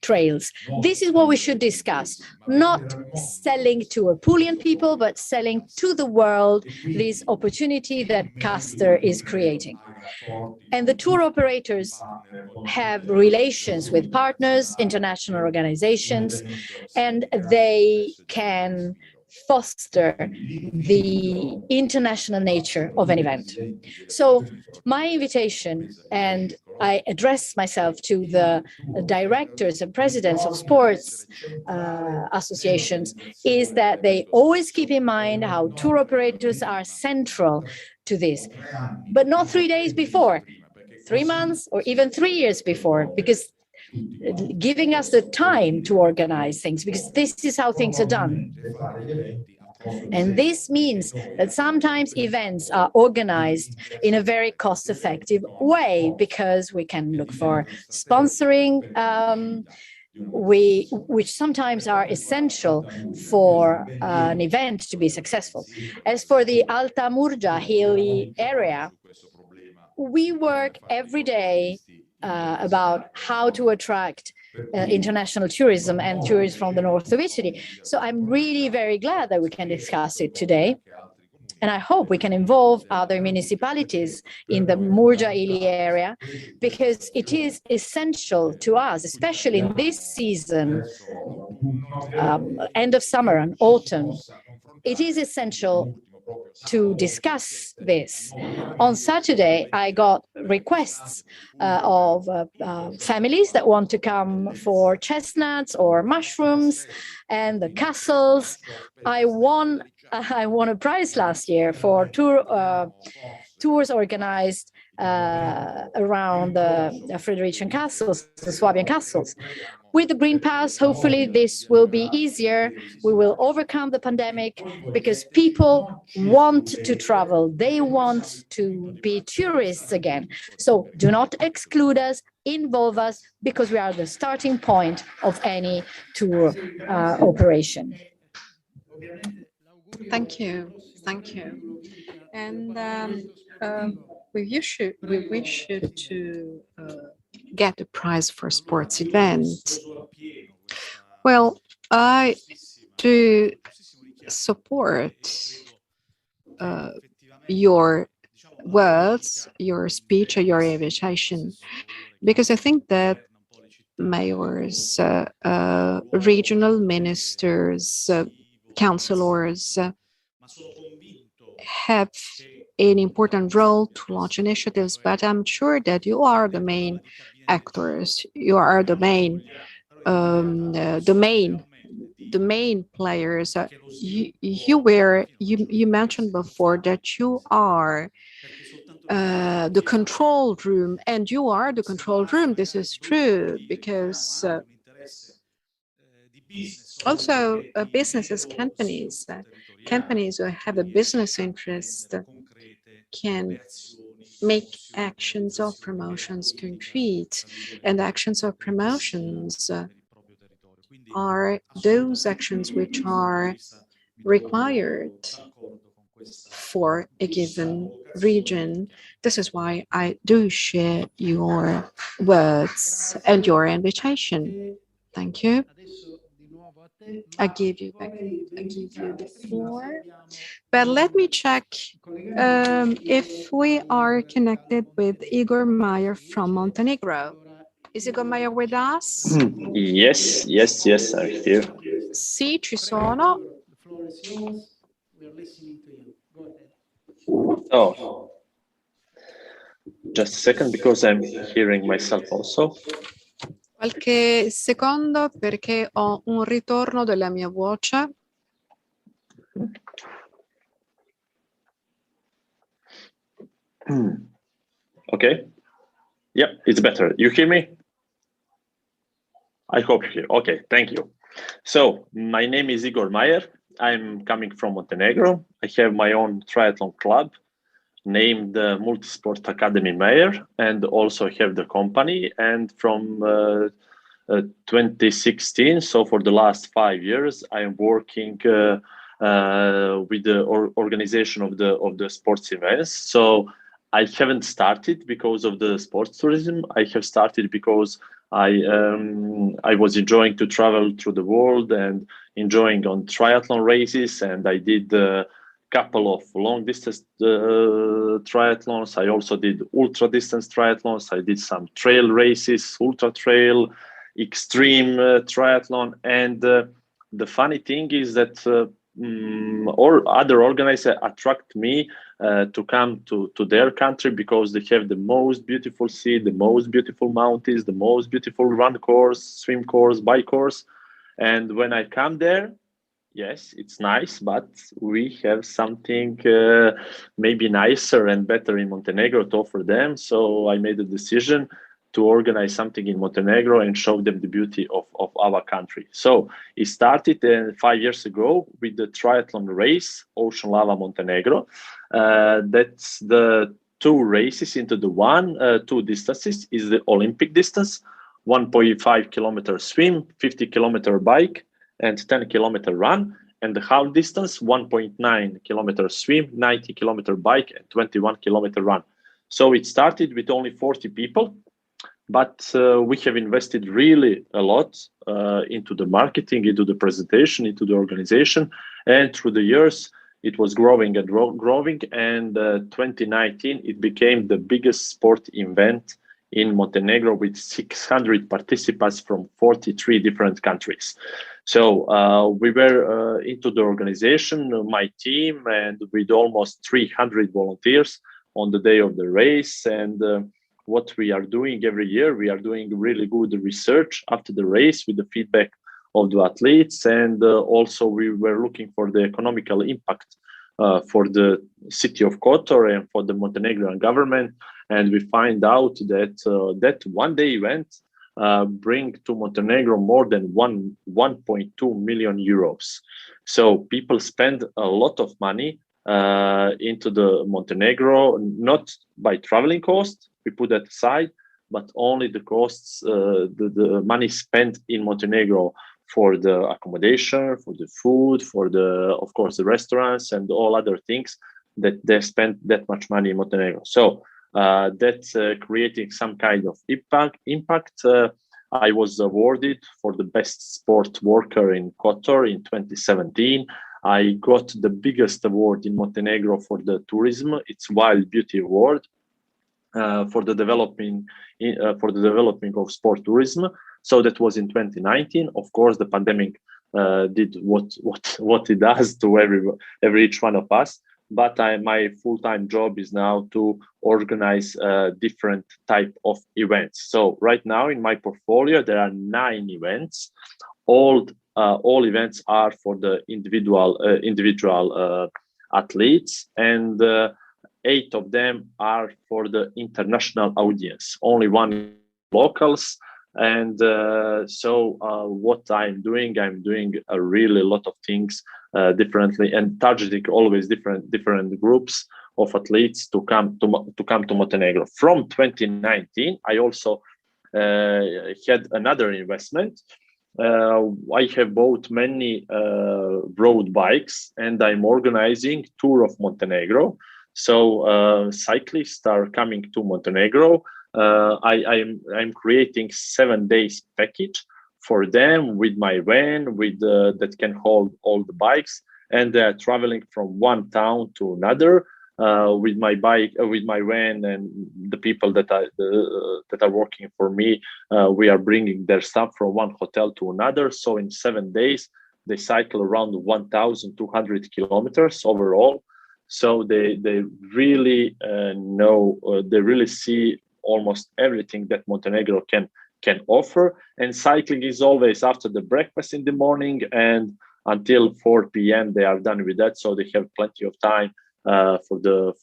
trails. This is what we should discuss, not selling to Apulian people, but selling to the world this opportunity that CASTER is creating. And the tour operators have relations with partners, international organizations, and they can foster the international nature of an event. So my invitation, and I address myself to the directors and presidents of sports associations, is that they always keep in mind how tour operators are central to this, but not 3 days before, 3 months or even 3 years before, because giving us the time to organize things, because this is how things are done. And this means that sometimes events are organized in a very cost-effective way, because we can look for sponsoring, which sometimes are essential for an event to be successful. As for the Alta Murgia hilly area, we work every day about how to attract international tourism and tourists from the north of Italy. So I'm really very glad that we can discuss it today. And I hope we can involve other municipalities in the Murgia-Ili area, because it is essential to us, especially in this season, end of summer and autumn. It is essential to discuss this. On Saturday, I got requests of families that want to come for chestnuts or mushrooms and the castles. I won a prize last year for tours organized around the Frederican castles, the Swabian castles. With the Green Pass, hopefully this will be easier. We will overcome the pandemic because people want to travel. They want to be tourists again. So do not exclude us, involve us, because we are the starting point of any tour operation. Thank you. Thank you. And we wish you to get a prize for sports event. Well, I do support your words, your speech, or your invitation, because I think that mayors, regional ministers, councillors have an important role to launch initiatives, but I'm sure that you are the main actors. You are the main players. You mentioned before that you are the control room, and you are the control room. This is true because also businesses, companies who have a business interest can make actions of promotions concrete, and actions of promotions are those actions which are required for a given region. This is why I do share your words and your invitation. Thank you. I give you the floor. But let me check if we are connected with Igor Meyer from Montenegro. Is Igor Meyer with us? Yes, I'm here. Sì, ci sono. Oh, just a second, because I'm hearing myself also. Qualche secondo perché ho un ritorno della mia voce. Okay. Yeah, it's better. You hear me? I hope you hear. Okay, thank you. So my name is Igor Meyer. I'm coming from Montenegro. I have my own triathlon club named the Multisport Academy Meyer, and also have the company. And from 2016, so for the last 5 years, I am working with the organization of the sports events. So I haven't started because of the sports tourism. I have started because I was enjoying to travel through the world and enjoying on triathlon races, and I did a couple of long distance triathlons. I also did ultra distance triathlons. I did some trail races, ultra trail, extreme triathlon. And the funny thing is that or other organizers attract me to come to their country because they have the most beautiful sea, the most beautiful mountains, the most beautiful run course, swim course, bike course. And when I come there, yes, it's nice, but we have something maybe nicer and better in Montenegro to offer them. So I made a decision to organize something in Montenegro and show them the beauty of our country. So it started 5 years ago with the triathlon race, Ocean Lava Montenegro. That's the 2 races into the one, 2 distances is the Olympic distance, 1.5 kilometer swim, 50 kilometer bike, and 10 kilometer run. And the half distance, 1.9 kilometer swim, 90 kilometer bike, and 21 kilometer run. So it started with only 40 people. But we have invested really a lot into the marketing, into the presentation, into the organization. And through the years, it was growing and growing. And 2019, it became the biggest sport event in Montenegro with 600 participants from 43 different countries. So we were into the organization, my team, and with almost 300 volunteers on the day of the race. And what we are doing every year, we are doing really good research after the race with the feedback of the athletes. And also we were looking for the economical impact for the city of Kotor and for the Montenegrin government. And we find out that that one day event bring to Montenegro more than 1.2 million euros. So people spend a lot of money into the Montenegro, not by traveling cost, we put that aside, but only the costs, the money spent in Montenegro for the accommodation, for the food, for the, of course, the restaurants and all other things that they spend that much money in Montenegro. So that's creating some kind of impact. I was awarded for the best sport worker in Kotor in 2017. I got the biggest award in Montenegro for the tourism. It's Wild Beauty Award for the developing of sport tourism. So that was in 2019. Of course, the pandemic did what it does to each one of us. But my full-time job is now to organize different type of events. So right now in my portfolio there are 9 events. All events are for the individual athletes, and 8 of them are for the international audience. Only 1 locals. And so what I'm doing a really lot of things differently, and targeting always different groups of athletes to come to Montenegro. From 2019, I also had another investment. I have bought many road bikes, and I'm organizing tour of Montenegro. So cyclists are coming to Montenegro. I'm creating 7 days package for them with my van, that can hold all the bikes, and they're traveling from one town to another with my bike, with my van, and the people that are working for me. We are bringing their stuff from one hotel to another. So in 7 days, they cycle around 1,200 kilometers overall. So they really they really see almost everything that Montenegro can offer. And cycling is always after the breakfast in the morning and until 4 p.m. they are done with that. So they have plenty of time for the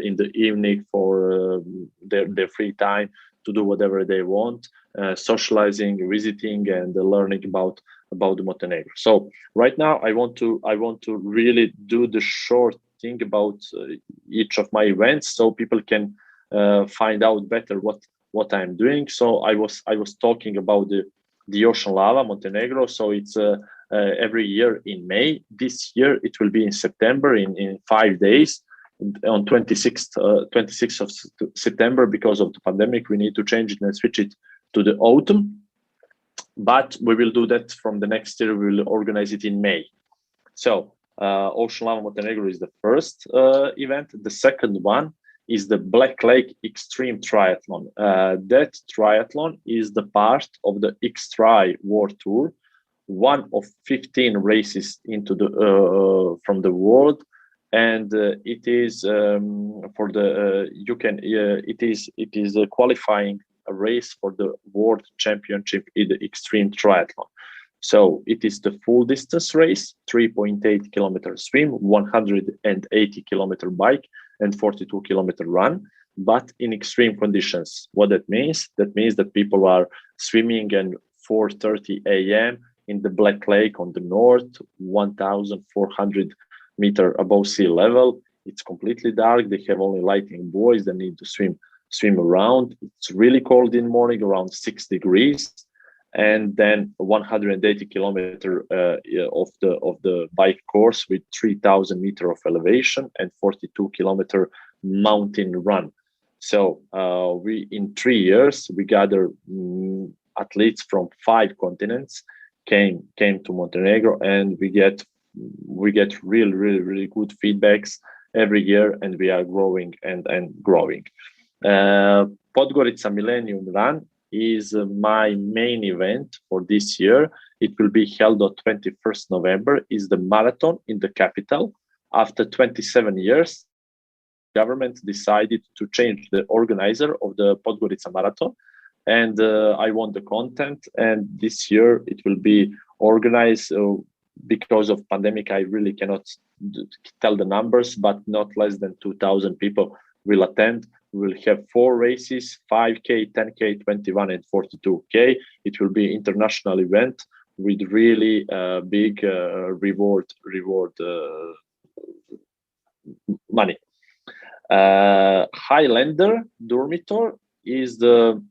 in the evening for their free time to do whatever they want, socializing, visiting, and learning about the Montenegro. So right now I want to really do the short thing about each of my events, so people can find out better what I'm doing. So I was talking about the Ocean Lava Montenegro. So it's every year in May. This year it will be in September in 5 days. On 26th of September, because of the pandemic, we need to change it and switch it to the autumn. But we will do that from the next year. We will organize it in May. So Ocean Lava Montenegro is the first event. The second one is the Black Lake Extreme Triathlon. That triathlon is the part of the X-Tri World Tour, one of 15 races into the from the world, and it is for the it is a qualifying a race for the World Championship in the Extreme Triathlon. So it is the full distance race: 3.8 kilometer swim, 180 kilometer bike, and 42 kilometer run, but in extreme conditions. What that means? That means that people are swimming at 4:30 a.m. in the Black Lake on the north, 1,400 meter above sea level. It's completely dark. They have only lighting buoys. They need to swim around. It's really cold in the morning, around 6 degrees. And then 180 kilometer of the bike course with 3,000 meter of elevation and 42 kilometer mountain run. So we in 3 years we gather athletes from 5 continents came to Montenegro, and we get really good feedbacks every year, and we are growing and growing. Podgorica Millennium Run is my main event for this year. It will be held on 21st November. Is the marathon in the capital. After 27 years, government decided to change the organizer of the Podgorica Marathon, and I want the content. And this year it will be organized because of pandemic. I really cannot tell the numbers, but not less than 2,000 people will attend. We will have 4 races: 5K, 10K, 21, and 42K. It will be an international event with really big reward money. Highlander Dormitory is the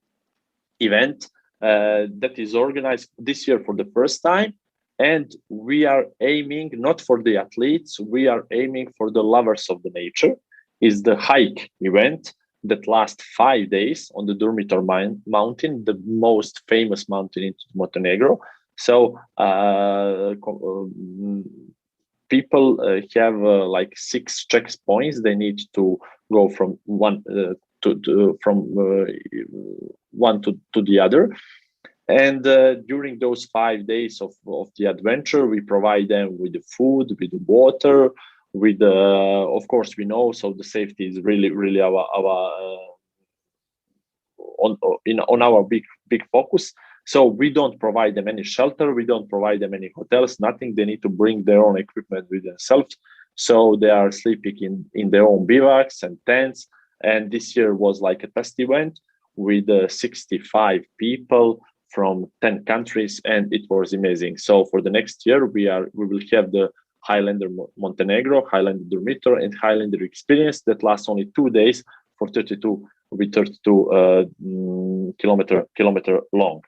event that is organized this year for the first time, and we are aiming not for the athletes, we are aiming for the lovers of the nature. Is the hike event that lasts 5 days on the Dormitory mountain, the most famous mountain in Montenegro. So people have like 6 checkpoints. They need to go from one to the other. And during those 5 days of the adventure, we provide them with the food, with the water, with of course we know, so the safety is really on our big focus. So we don't provide them any shelter, we don't provide them any hotels, nothing. They need to bring their own equipment with themselves. So they are sleeping in their own bivouacs and tents. And this year was like a test event with 65 people from 10 countries, and it was amazing. So for the next year, we will have the Highlander Montenegro, Highlander Dormitory, and Highlander Experience that lasts only 2 days for 32 kilometer long.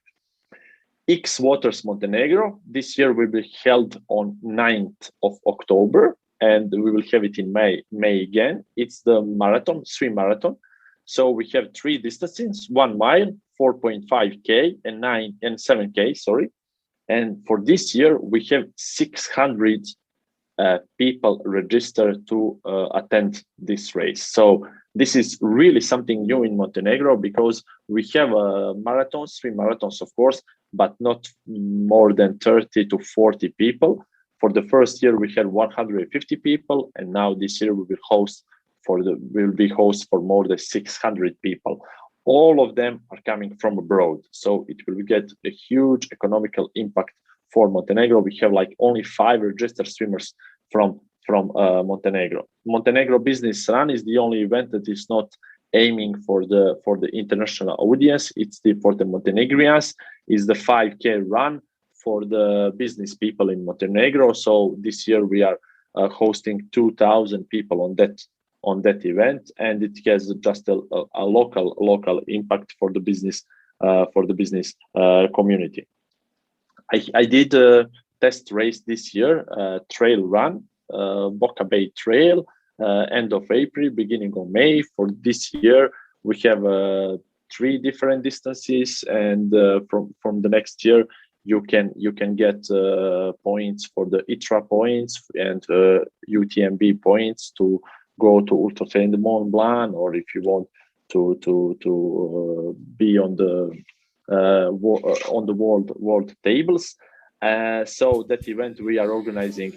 X Waters Montenegro this year will be held on 9th of October, and we will have it in May again. It's the marathon, swim marathon. So we have 3 distances: 1 mile, 4.5K, and 7K. Sorry. And for this year, we have 600 people registered to attend this race. So this is really something new in Montenegro, because we have marathons, 3 marathons, of course, but not more than 30 to 40 people. For the first year, we had 150 people, and now this year we will be host for more than 600 people. All of them are coming from abroad, so it will get a huge economical impact for Montenegro. We have like only 5 registered swimmers from Montenegro. Montenegro Business Run is the only event that is not aiming for the international audience. It's for the Montenegrians. Is the 5K run for the business people in Montenegro. So this year we are hosting 2,000 people on that event, and it has just a local impact for the business community. I did a test race this year, trail run, Boca Bay Trail, end of April, beginning of May. For this year, we have 3 different distances, and from the next year, you can get points for the ITRA points and UTMB points to go to Ultra Trail de Mont Blanc, or if you want to be on the world tables. So that event we are organizing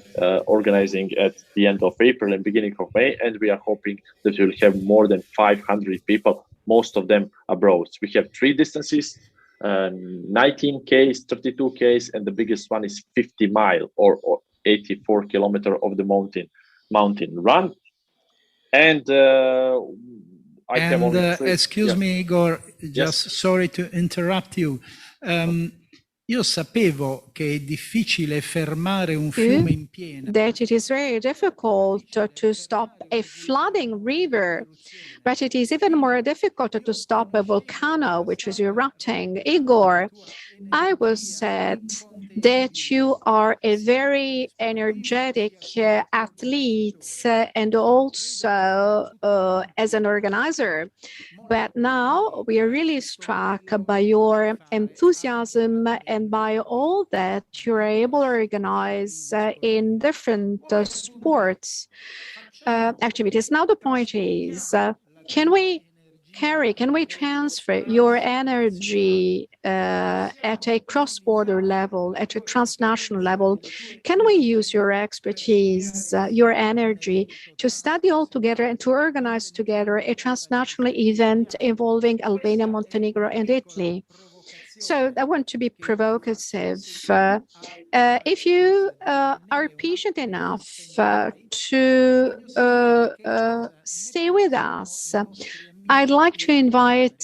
at the end of April and beginning of May, and we are hoping that we'll have more than 500 people, most of them abroad. We have 3 distances, 19Ks, 32Ks, and the biggest one is 50 mile or 84 kilometer of the mountain run. And excuse me, Igor, just sorry to interrupt you. Io sapevo che è difficile fermare un fiume in piena. That it is very difficult to stop a flooding river, but it is even more difficult to stop a volcano which is erupting. Igor, I was said that you are a very energetic athlete and also as an organizer. But now we are really struck by your enthusiasm and by all that you're able to organize in different sports activities. Now the point is, can we transfer your energy at a cross-border level, at a transnational level? Can we use your expertise, your energy to study all together and to organize together a transnational event involving Albania, Montenegro, and Italy? So I want to be provocative. If you are patient enough to stay with us, I'd like to invite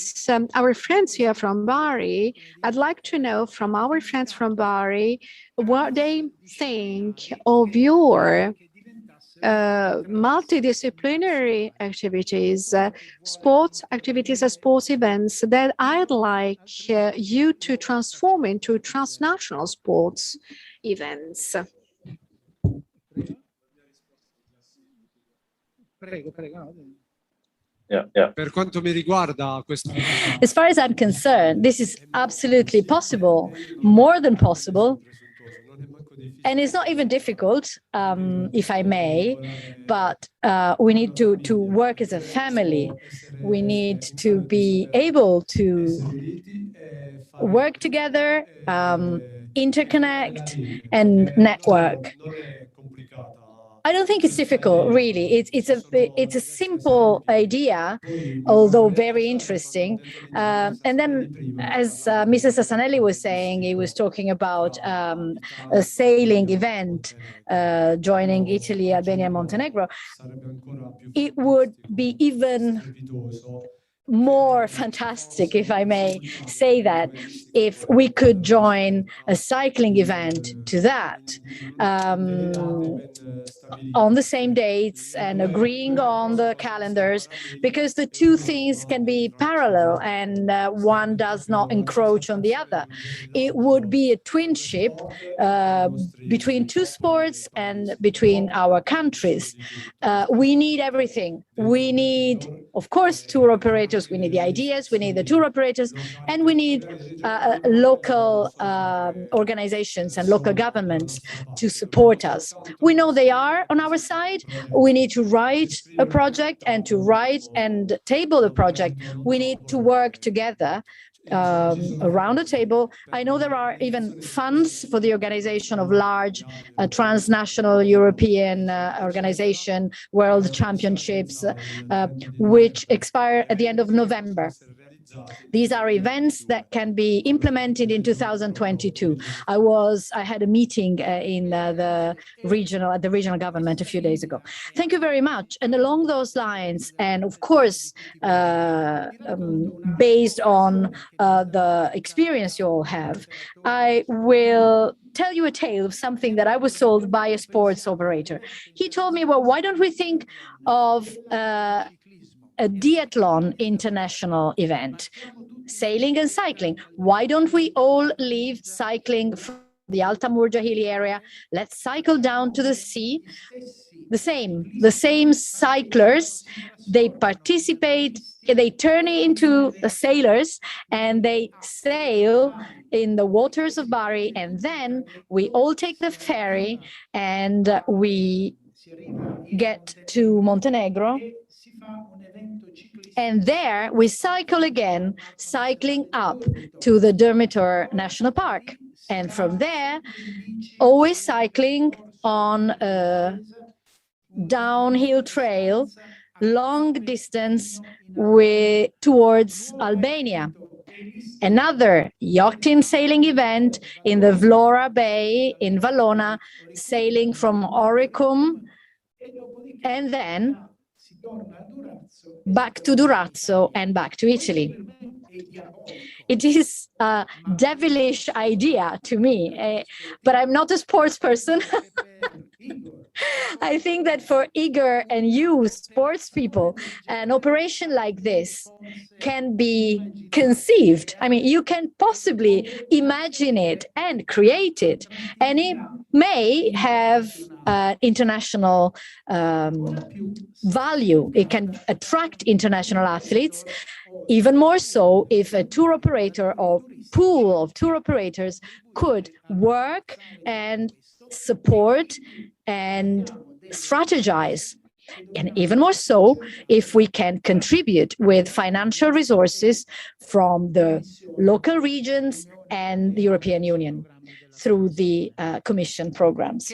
our friends here from Bari. I'd like to know from our friends from Bari what they think of your multidisciplinary activities, sports activities and sports events that I'd like you to transform into transnational sports events. As far as I'm concerned, this is absolutely possible, more than possible. And it's not even difficult, if I may, but we need to work as a family. We need to be able to work together, interconnect, and network. I don't think it's difficult, really. It's a simple idea, although very interesting. And then, as Mrs. Sassanelli was saying, he was talking about a sailing event joining Italy, Albania, and Montenegro. It would be even more fantastic, if I may say that, if we could join a cycling event to that on the same dates and agreeing on the calendars, because the two things can be parallel and one does not encroach on the other. It would be a twinship between two sports and between our countries. We need everything. We need, of course, tour operators. We need the ideas, we need the tour operators, and we need local organizations and local governments to support us. We know they are on our side. We need to write a project, and to write and table a project, we need to work together around the table. I know there are even funds for the organization of large transnational European organization world championships, which expire at the end of November. These are events that can be implemented in 2022. I had a meeting at the regional government a few days ago. Thank you very much. And along those lines, and of course, based on the experience you all have, I will tell you a tale of something that I was told by a sports operator. He told me, well, why don't we think of a diathlon international event, sailing and cycling? Why don't we all leave cycling from the Alta Murgia hilly area? Let's cycle down to the sea. The same cyclers, they participate, they turn into sailors, and they sail in the waters of Bari, and then we all take the ferry and we get to Montenegro. And there we cycle again, cycling up to the Dermitor National Park. And from there, always cycling on a downhill trail, long distance towards Albania. Another yachting sailing event in the Vlora Bay in Valona, sailing from Oricum, and then back to Durazzo and back to Italy. It is a devilish idea to me, but I'm not a sports person. I think that for eager and youth sports people, an operation like this can be conceived. I mean, you can possibly imagine it and create it, and it may have international value. It can attract international athletes, even more so if a tour operator or pool of tour operators could work and support and strategize. And even more so if we can contribute with financial resources from the local regions and the European Union through the Commission programs.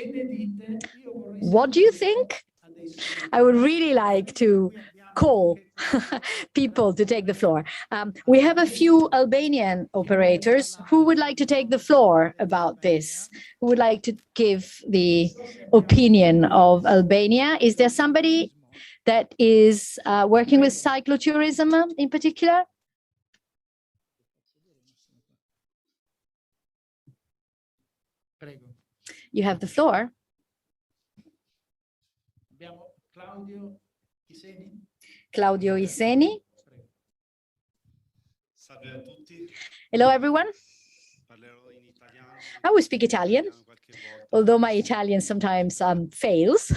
What do you think? I would really like to call people to take the floor. We have a few Albanian operators who would like to take the floor about this, who would like to give the opinion of Albania. Is there somebody that is working with cyclotourism in particular? You have the floor. Claudio Iseni. Hello, everyone. I will speak Italian, although my Italian sometimes fails.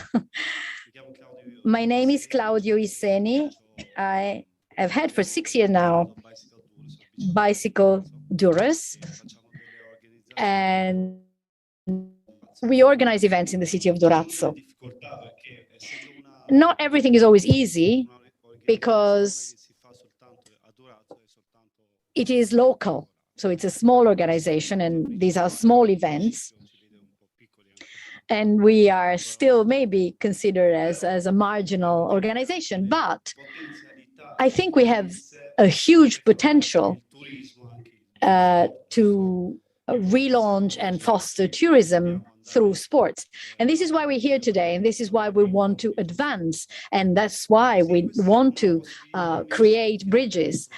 My name is Claudio Iseni. I have had for 6 years now bicycle tours, and we organize events in the city of Durazzo. Not everything is always easy because it is local. So it's a small organization, and these are small events. And we are still maybe considered as a marginal organization, but I think we have a huge potential to relaunch and foster tourism through sports. And this is why we're here today, and this is why we want to advance, and that's why we want to create bridges.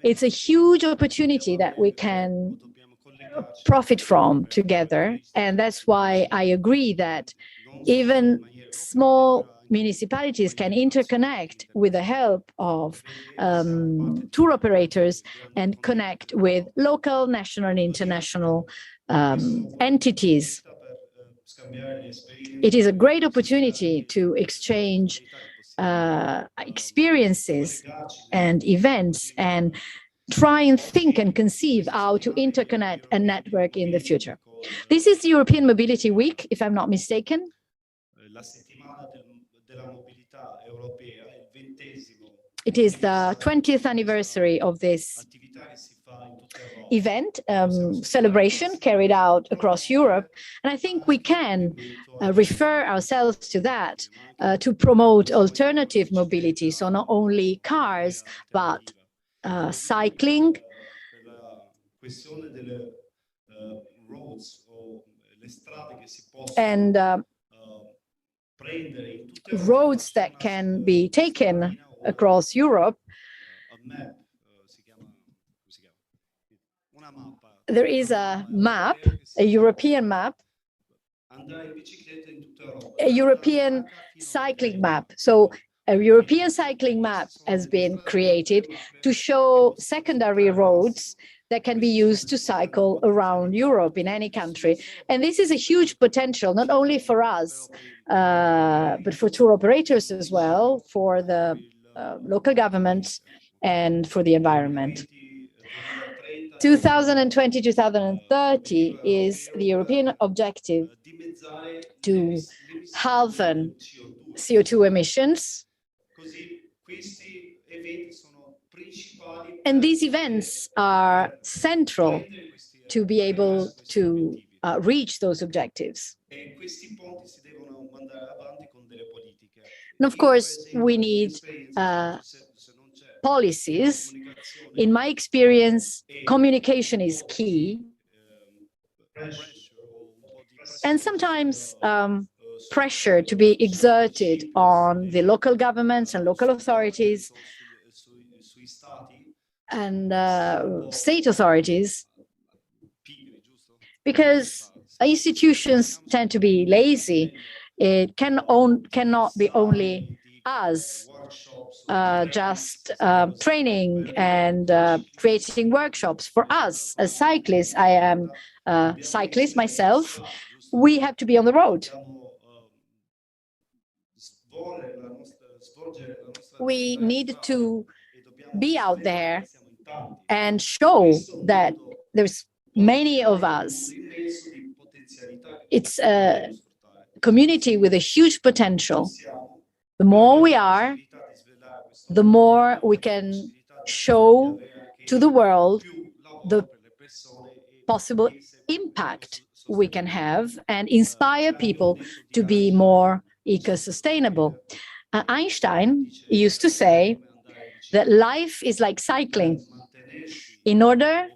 It's a huge opportunity that we can profit from together, and that's why I agree that even small municipalities can interconnect with the help of tour operators and connect with local, national, and international entities. It is a great opportunity to exchange experiences and events and try and think and conceive how to interconnect and network in the future. This is the European Mobility Week, if I'm not mistaken. It is the 20th anniversary of this event, celebration carried out across Europe. And I think we can refer ourselves to that to promote alternative mobility. So not only cars, but cycling, and roads that can be taken across Europe. There is a map, a European map, a European cycling map. So a European cycling map has been created to show secondary roads that can be used to cycle around Europe in any country. And this is a huge potential, not only for us, but for tour operators as well, for the local governments, and for the environment. 2020-2030 is the European objective to halve CO2 emissions. And these events are central to be able to reach those objectives. And of course, we need policies. In my experience, communication is key. And sometimes pressure to be exerted on the local governments and local authorities and state authorities, because institutions tend to be lazy. It cannot be only us just training and creating workshops. For us as cyclists, I am a cyclist myself, we have to be on the road. We need to be out there and show that there's many of us. It's a community with a huge potential. The more we are, the more we can show to the world the possible impact we can have and inspire people to be more eco-sustainable. Einstein used to say that life is like cycling. In order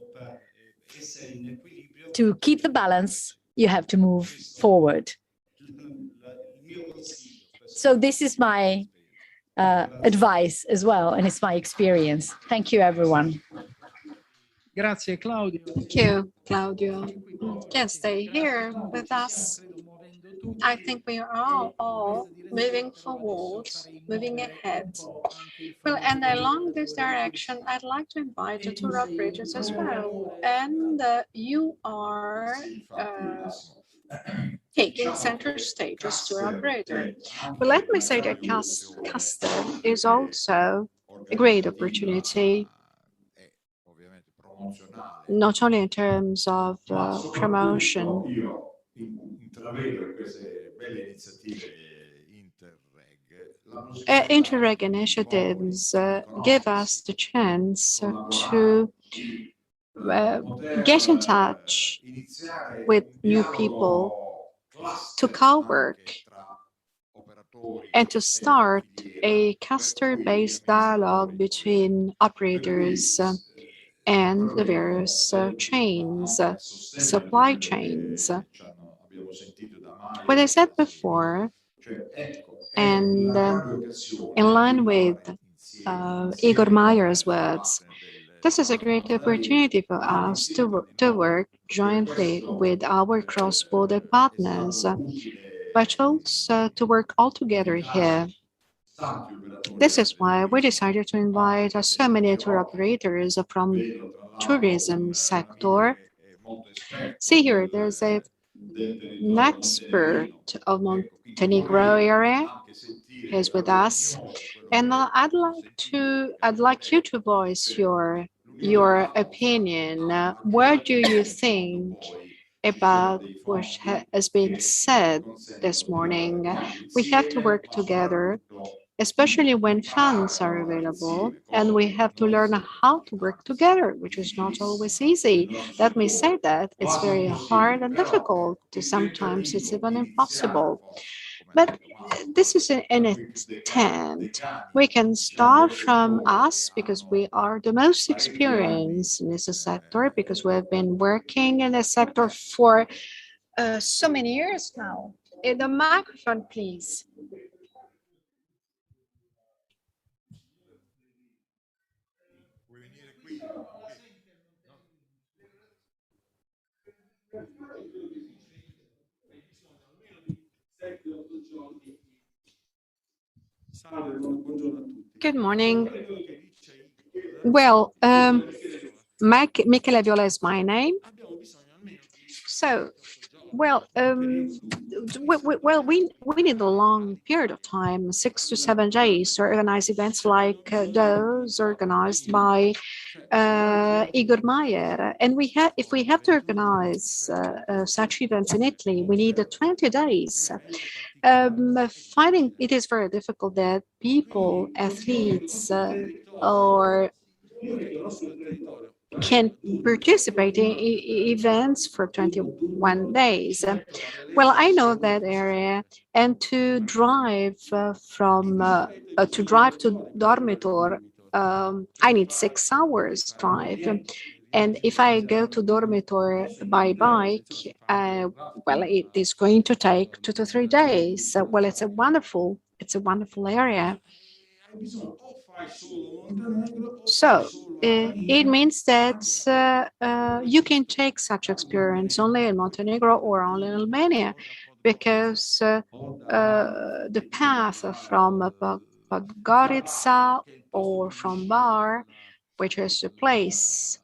to keep the balance, you have to move forward. So this is my advice as well, and it's my experience. Thank you, everyone. Grazie, Claudio. Thank you, Claudio. Yes, stay here with us. I think we are all moving forward, moving ahead. Well, and along this direction, I'd like to invite the tour operators as well. And you are taking center stage as tour operator. But let me say that CASTER is also a great opportunity, not only in terms of promotion. Interreg initiatives give us the chance to get in touch with new people, to co-work, and to start a CASTER-based dialogue between operators and the various chains, supply chains. What I said before, and in line with Igor Mayer's words, this is a great opportunity for us to work jointly with our cross-border partners, but also to work all together here. This is why we decided to invite so many tour operators from tourism sector. See here, there's an expert of Montenegro area is with us, and I'd like you to voice your opinion. What do you think about what has been said this morning? We have to work together, especially when funds are available, and we have to learn how to work together, which is not always easy. Let me say that it's very hard and difficult. Sometimes it's even impossible. But this is an attempt. We can start from us because we are the most experienced in this sector, because we have been working in this sector for so many years now. The microphone, please. Good morning. Well, Michele Viola is my name. So, well, we need a long period of time, 6 to 7 days, to organize events like those organized by Igor Mayer. And if we have to organize such events in Italy, we need 20 days. Finding it is very difficult that people, athletes, or can participate in events for 21 days. Well, I know that area, and to drive to Dormitor, I need 6 hours drive. And if I go to Dormitor by bike, well, it is going to take 2 to 3 days. Well, it's a wonderful area. So it means that you can take such experience only in Montenegro or only in Albania, because the path from Podgorica or from Bar, which is the place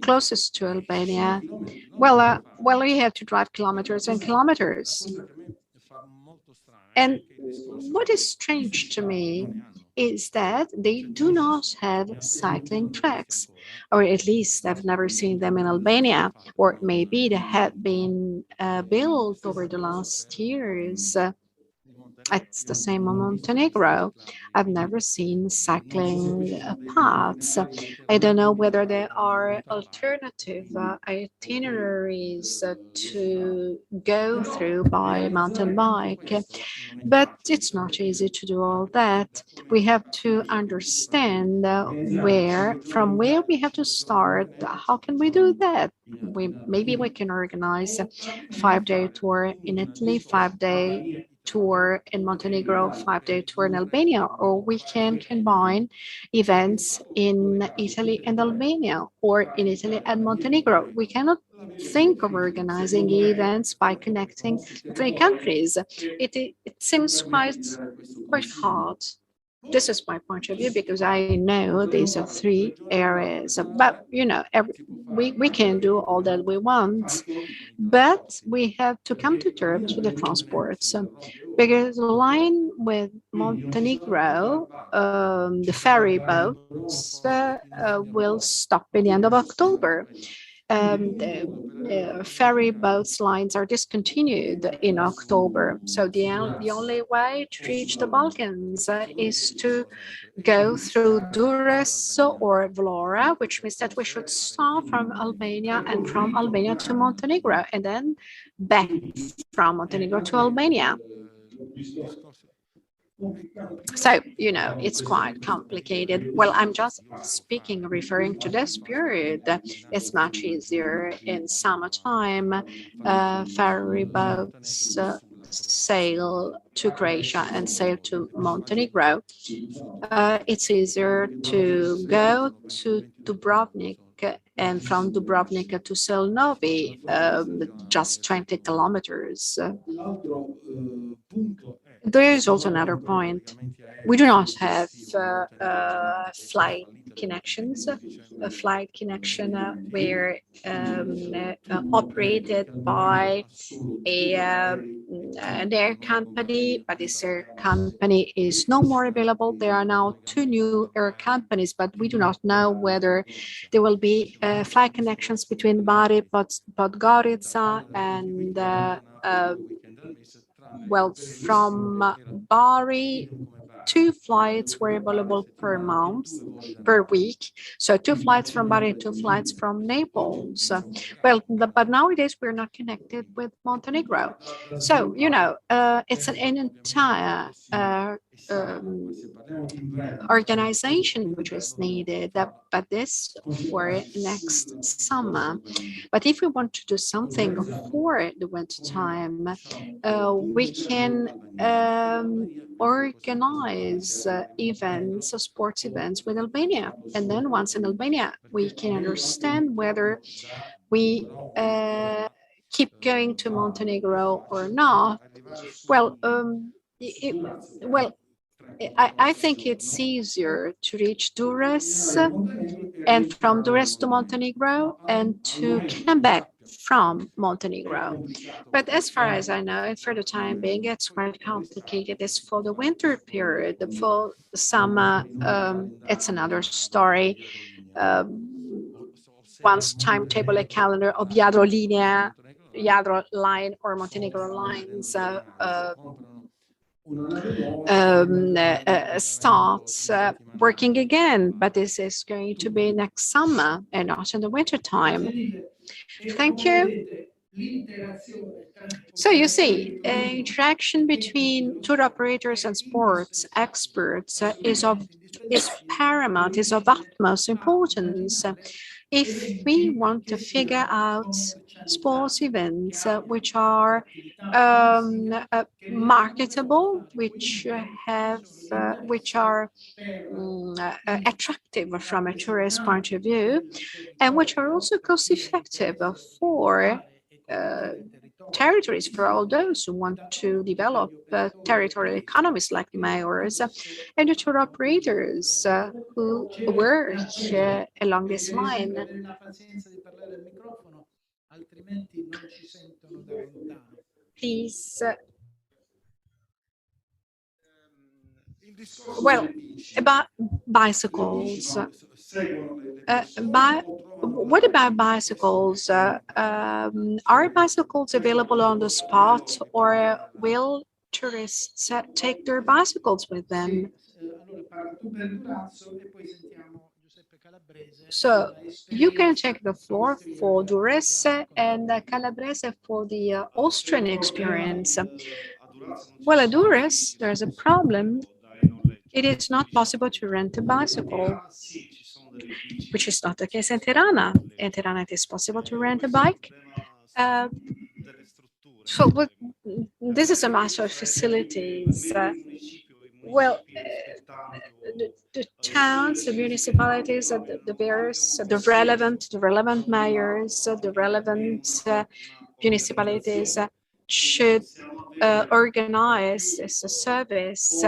closest to Albania, well, we have to drive kilometers and kilometers. And what is strange to me is that they do not have cycling tracks, or at least I've never seen them in Albania, or maybe they have been built over the last years. It's the same in Montenegro. I've never seen cycling paths. I don't know whether there are alternative itineraries to go through by mountain bike, but it's not easy to do all that. We have to understand from where we have to start. How can we do that? Maybe we can organize a 5-day tour in Italy, 5-day tour in Montenegro, 5-day tour in Albania, or we can combine events in Italy and Albania, or in Italy and Montenegro. We cannot think of organizing events by connecting three countries. It seems quite hard. This is my point of view, because I know these are three areas, but we can do all that we want, but we have to come to terms with the transports, because the line with Montenegro, the ferry boats will stop at the end of October. The ferry boats lines are discontinued in October. So the only way to reach the Balkans is to go through Durrës or Vlora, which means that we should start from Albania and from Albania to Montenegro, and then back from Montenegro to Albania. So, it's quite complicated. Well, I'm just referring to this period. It's much easier in summertime. Ferry boats sail to Croatia and sail to Montenegro. It's easier to go to Dubrovnik and from Dubrovnik to Selnovi, just 20 kilometers. There is also another point. We do not have flight connections. A flight connection were operated by an air company, but this air company is no more available. There are now two new air companies, but we do not know whether there will be flight connections between Bari, Podgorica, and from Bari, 2 flights were available per week. So 2 flights from Bari, 2 flights from Naples. But nowadays we're not connected with Montenegro. So, it's an entire organization which is needed, but this for next summer. But if we want to do something for the winter time, we can organize events, sports events with Albania. And then once in Albania, we can understand whether we keep going to Montenegro or not. I think it's easier to reach Durrës and from Durrës to Montenegro and to come back from Montenegro. But as far as I know, for the time being, it's quite complicated. It's for the winter period. For the summer, it's another story. One's timetable, a calendar of Jadro line or Montenegro lines starts working again, but this is going to be next summer and not in the winter time. Thank you. So you see, interaction between tour operators and sports experts is paramount, is of utmost importance. If we want to figure out sports events which are marketable, which are attractive from a tourist point of view, and which are also cost-effective for territories, for all those who want to develop territorial economies like the mayors and the tour operators who work along this line. Please. About bicycles. What about bicycles? Are bicycles available on the spot, or will tourists take their bicycles with them? So you can take the floor for Durrës and Calabrese for the Austrian experience. Well, at Durrës, there's a problem. It is not possible to rent a bicycle, which is not the case in Tirana. In Tirana, it is possible to rent a bike. So this is a matter of facilities. The towns, the municipalities, the various, the relevant mayors, the relevant municipalities should organize this service.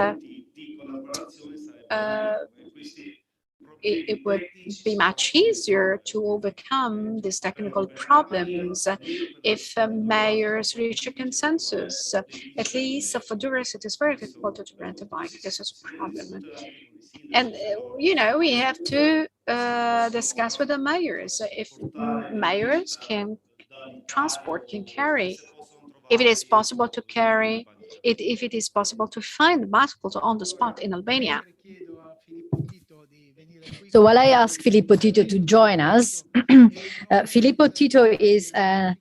It would be much easier to overcome these technical problems if mayors reach a consensus. At least for tourists, it is very difficult to rent a bike. This is a problem. And, we have to discuss with the mayors if mayors can transport, can carry, if it is possible to carry it, if it is possible to find bicycles on the spot in Albania. So while I ask Filippo Tito to join us, Filippo Tito is a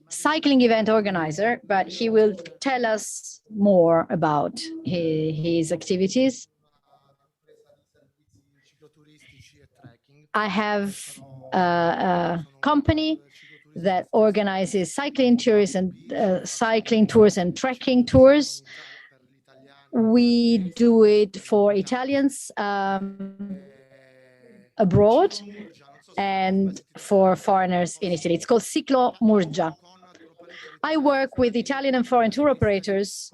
cycling event organizer, but he will tell us more about his activities. I have a company that organizes cycling tours and trekking tours. We do it for Italians abroad and for foreigners in Italy. It's called Ciclo Murgia. I work with Italian and foreign tour operators,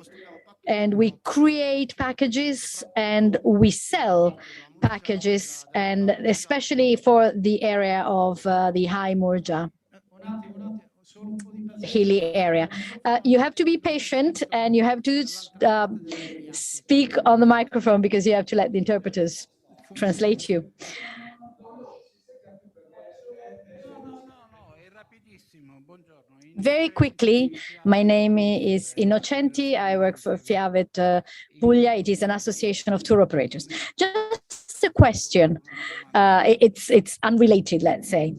and we create packages and we sell packages, and especially for the area of the High Murgia, hilly area. You have to be patient and you have to speak on the microphone because you have to let the interpreters translate you. Very quickly, my name is Innocenti. I work for Fiavet Puglia. It is an association of tour operators. Just a question. It's unrelated, let's say.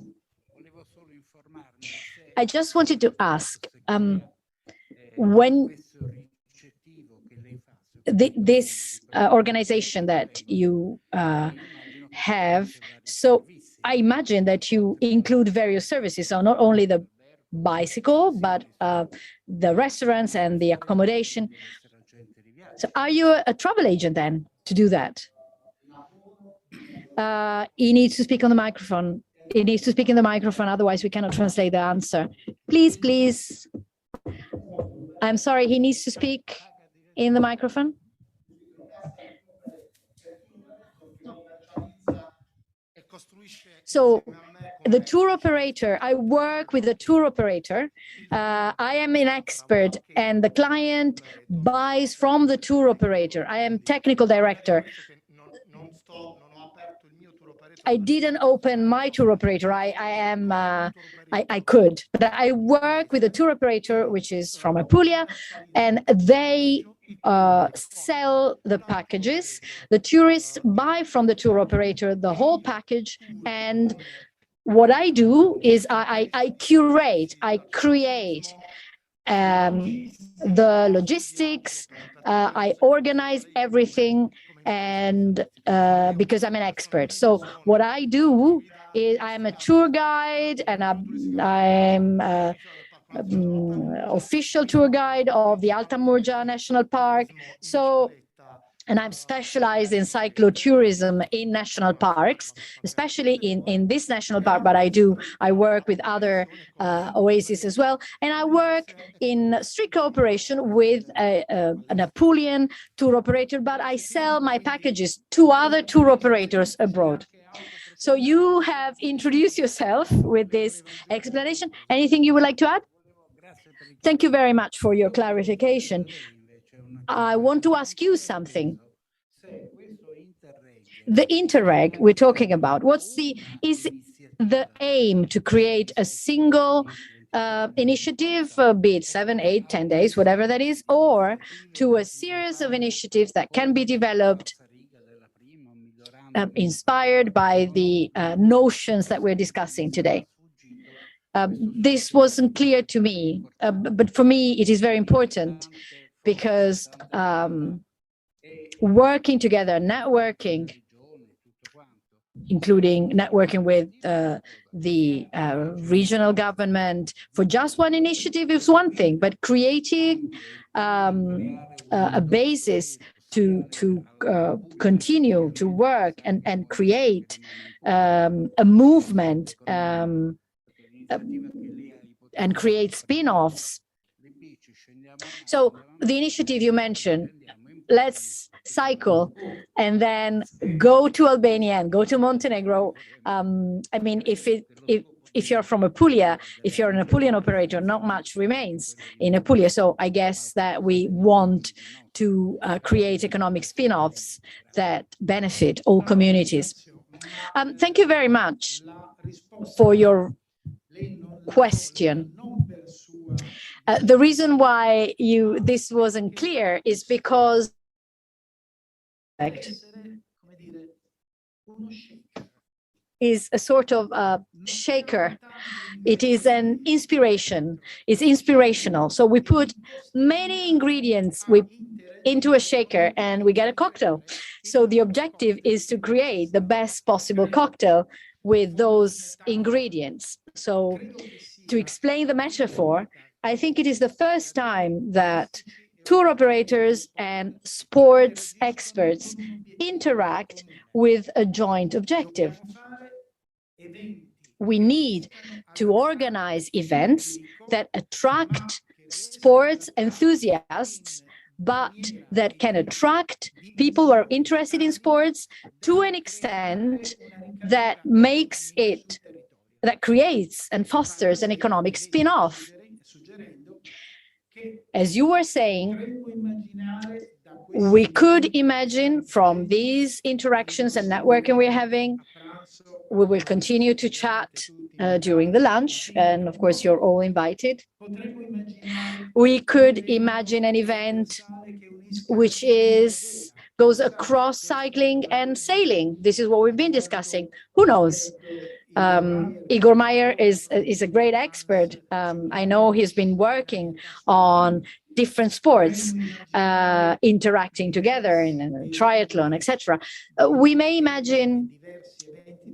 I just wanted to ask, when this organization that you have, so I imagine that you include various services, so not only the bicycle, but the restaurants and the accommodation. So are you a travel agent then to do that? He needs to speak on the microphone. He needs to speak in the microphone, otherwise we cannot translate the answer. Please, please. I'm sorry, he needs to speak in the microphone. So the tour operator, I work with the tour operator. I am an expert and the client buys from the tour operator. I am technical director. I didn't open my tour operator. I could, but I work with a tour operator, which is from Apulia, and they sell the packages. The tourists buy from the tour operator the whole package, and what I do is I curate, I create the logistics, I organize everything, and because I'm an expert. So what I do is I'm a tour guide, and I'm official tour guide of the Alta Murgia National Park. So, and I'm specialized in cyclotourism in national parks, especially in this national park, but I work with other oases as well. And I work in strict cooperation with an Apulian tour operator, but I sell my packages to other tour operators abroad. So you have introduced yourself with this explanation. Anything you would like to add? Thank you very much for your clarification. I want to ask you something. The Interreg we're talking about, is the aim to create a single initiative, be it 7, 8, 10 days, whatever that is, or to a series of initiatives that can be developed inspired by the notions that we're discussing today? This wasn't clear to me, but for me it is very important, because working together, networking, including networking with the regional government for just one initiative is one thing, but creating a basis to continue to work and create a movement and create spin-offs. So the initiative you mentioned, let's cycle and then go to Albania and go to Montenegro. I mean, if you're from Apulia, if you're an Apulian operator, not much remains in Apulia. So I guess that we want to create economic spin-offs that benefit all communities. Thank you very much for your question. The reason why this wasn't clear is because is a sort of shaker. It is an inspiration. It's inspirational. So we put many ingredients into a shaker and we get a cocktail. So the objective is to create the best possible cocktail with those ingredients. So to explain the metaphor, I think it is the first time that tour operators and sports experts interact with a joint objective. We need to organize events that attract sports enthusiasts, but that can attract people who are interested in sports to an extent that creates and fosters an economic spin-off. As you were saying, we could imagine from these interactions and networking we're having, we will continue to chat during the lunch, and of course you're all invited. We could imagine an event which goes across cycling and sailing. This is what we've been discussing. Who knows? Igor Meyer is a great expert. I know he's been working on different sports interacting together in a triathlon, etc. We may imagine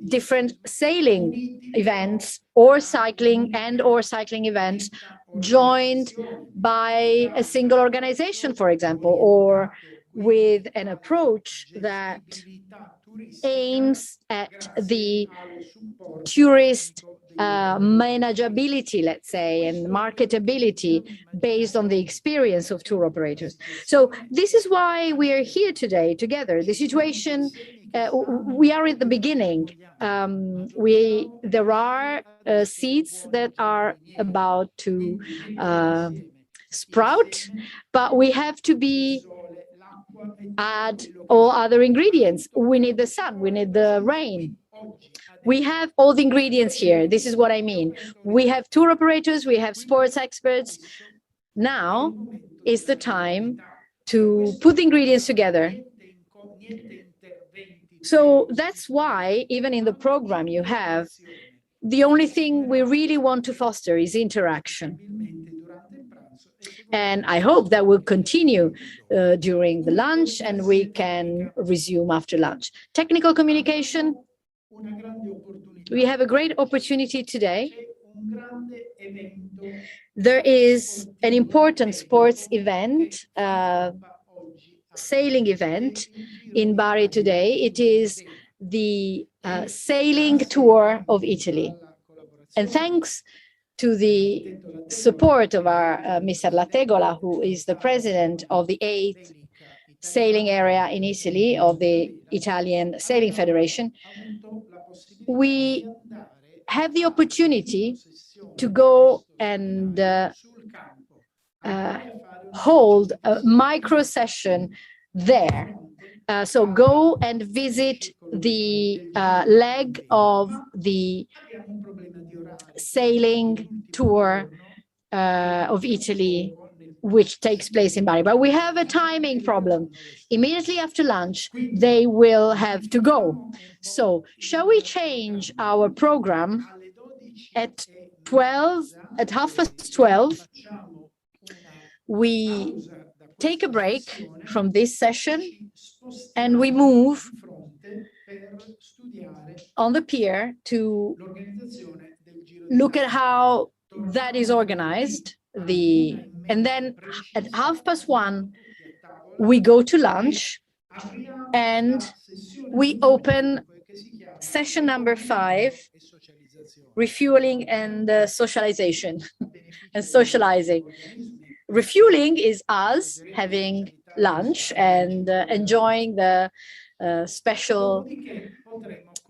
different sailing events or cycling events joined by a single organization, for example, or with an approach that aims at the tourist manageability, let's say, and marketability based on the experience of tour operators. So this is why we are here today together. The situation, we are at the beginning. There are seeds that are about to sprout, but we have to add all other ingredients. We need the sun, we need the rain. We have all the ingredients here. This is what I mean. We have tour operators, we have sports experts. Now is the time to put the ingredients together. So that's why, even in the program you have, the only thing we really want to foster is interaction. And I hope that will continue during the lunch and we can resume after lunch. Technical communication, we have a great opportunity today. There is an important sports event, sailing event in Bari today. It is the sailing tour of Italy. And thanks to the support of our Mr. Lattegola, who is the president of the 8th sailing area in Italy, of the Italian Sailing Federation, we have the opportunity to go and hold a micro session there. So go and visit the leg of the sailing tour of Italy, which takes place in Bari. But we have a timing problem. Immediately after lunch, they will have to go. So shall we change our program at 12:30? We take a break from this session and we move on the pier to look at how that is organized. And then at 1:30, we go to lunch and we open session number 5, refueling and socialization and socializing. Refueling is us having lunch and enjoying the special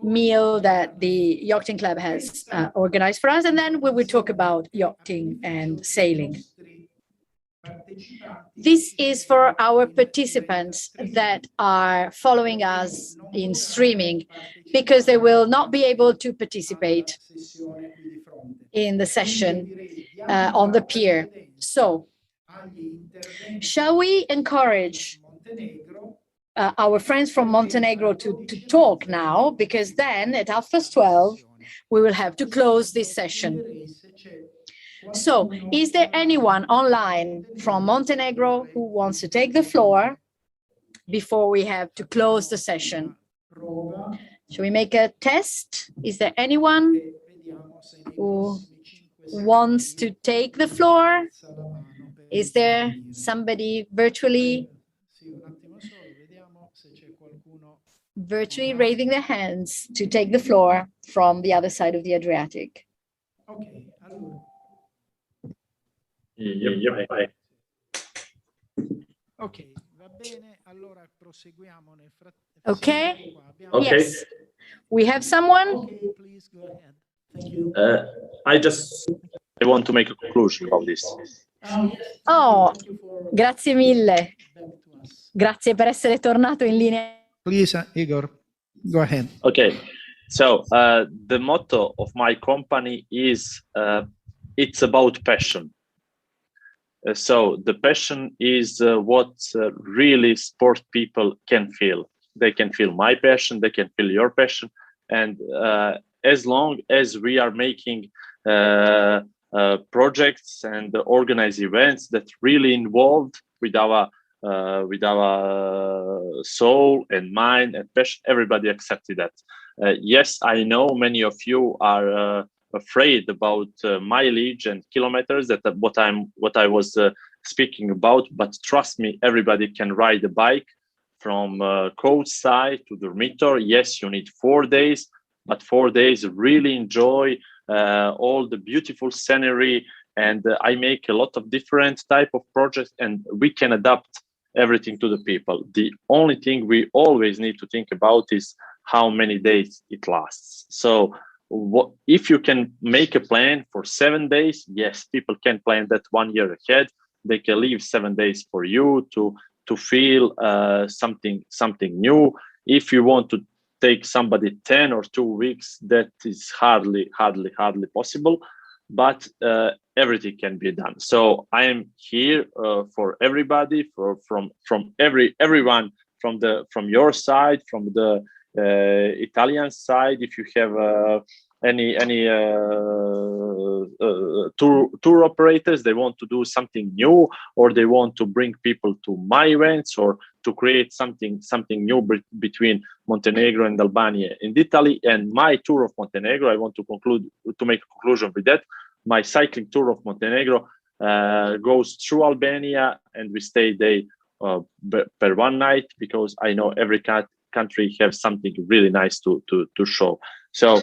meal that the yachting club has organized for us. And then we will talk about yachting and sailing. This is for our participants that are following us in streaming, because they will not be able to participate in the session on the pier. So, shall we encourage our friends from Montenegro to talk now, because then at 12:30, we will have to close this session. So, is there anyone online from Montenegro who wants to take the floor before we have to close the session? Shall we make a test? Is there anyone who wants to take the floor? Is there somebody virtually raising their hands to take the floor from the other side of the Adriatic? Okay. Yes. We have someone? I want to make a conclusion of this. Oh, grazie mille. Grazie per essere tornato in linea. Please, Igor, go ahead. Okay. So the motto of my company is it's about passion. So the passion is what really sport people can feel. They can feel my passion, they can feel your passion. And as long as we are making projects and organize events that really involved with our soul and mind and passion, everybody accepted that. Yes, I know many of you are afraid about mileage and kilometers, that what I was speaking about, but trust me, everybody can ride a bike from coach side to the dormitory. Yes, you need 4 days, but 4 days really enjoy all the beautiful scenery, and I make a lot of different type of projects, and we can adapt everything to the people. The only thing we always need to think about is how many days it lasts. So if you can make a plan for 7 days, yes, people can plan that 1 year ahead. They can leave 7 days for you to feel something new. If you want to take somebody 10 or 2 weeks, that is hardly possible, but everything can be done. So I am here for everybody, from everyone, from your side, from the Italian side. If you have any tour operators, they want to do something new, or they want to bring people to my events, or to create something new between Montenegro and Albania and Italy. And my tour of Montenegro, I want to make a conclusion with that. My cycling tour of Montenegro goes through Albania, and we stay there per one night, because I know every country have something really nice to show. So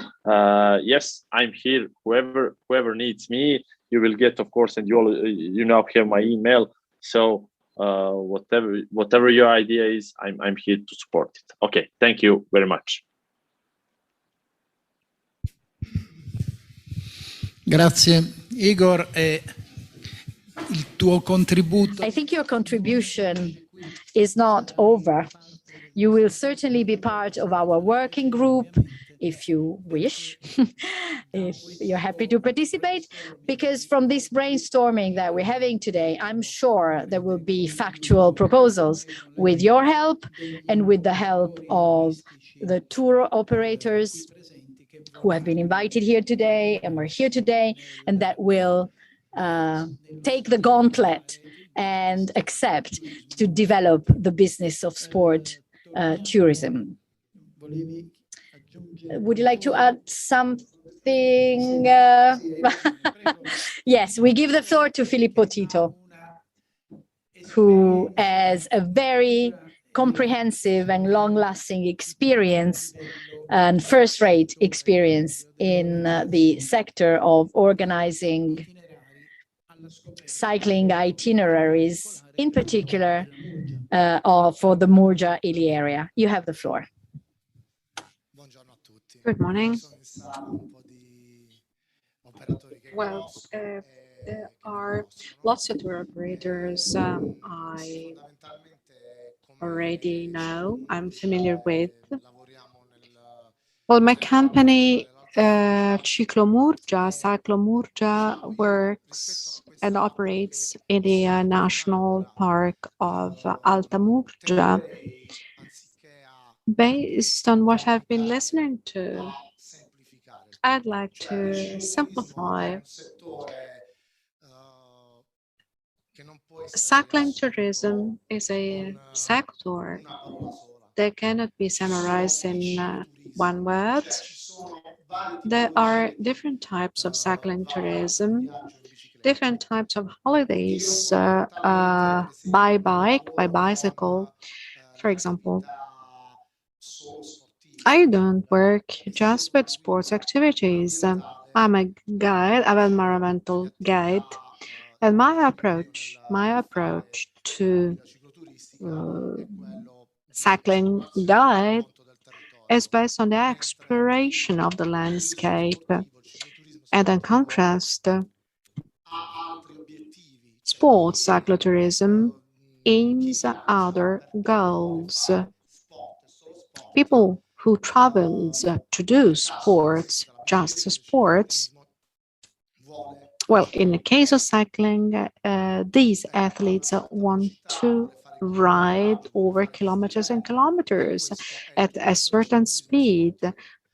yes, I'm here. Whoever needs me, you will get, of course, and you now have my email. So whatever your idea is, I'm here to support it. Okay, thank you very much. Grazie, Igor. Il tuo contributo. I think your contribution is not over. You will certainly be part of our working group if you wish, if you're happy to participate, because from this brainstorming that we're having today, I'm sure there will be factual proposals with your help and with the help of the tour operators who have been invited here today and were here today, and that will take the gauntlet and accept to develop the business of sport tourism. Would you like to add something? Yes, we give the floor to Filippo Tito, who has a very comprehensive and long-lasting experience and first-rate experience in the sector of organizing cycling itineraries, in particular for the Murgia-Ili area. You have the floor. Good morning. Well, there are lots of tour operators I already know, I'm familiar with. Well, my company, Cyclomurgia, works and operates in the National Park of Alta Murgia. Based on what I've been listening to, I'd like to simplify. Cycling tourism is a sector that cannot be summarized in one word. There are different types of cycling tourism, different types of holidays by bike, by bicycle. For example, I don't work just with sports activities. I'm a guide, I'm an environmental guide, and my approach to cycling guide is based on the exploration of the landscape. And in contrast, sports cyclotourism aims at other goals. People who travel to do sports, just sports, well, in the case of cycling, these athletes want to ride over kilometers and kilometers at a certain speed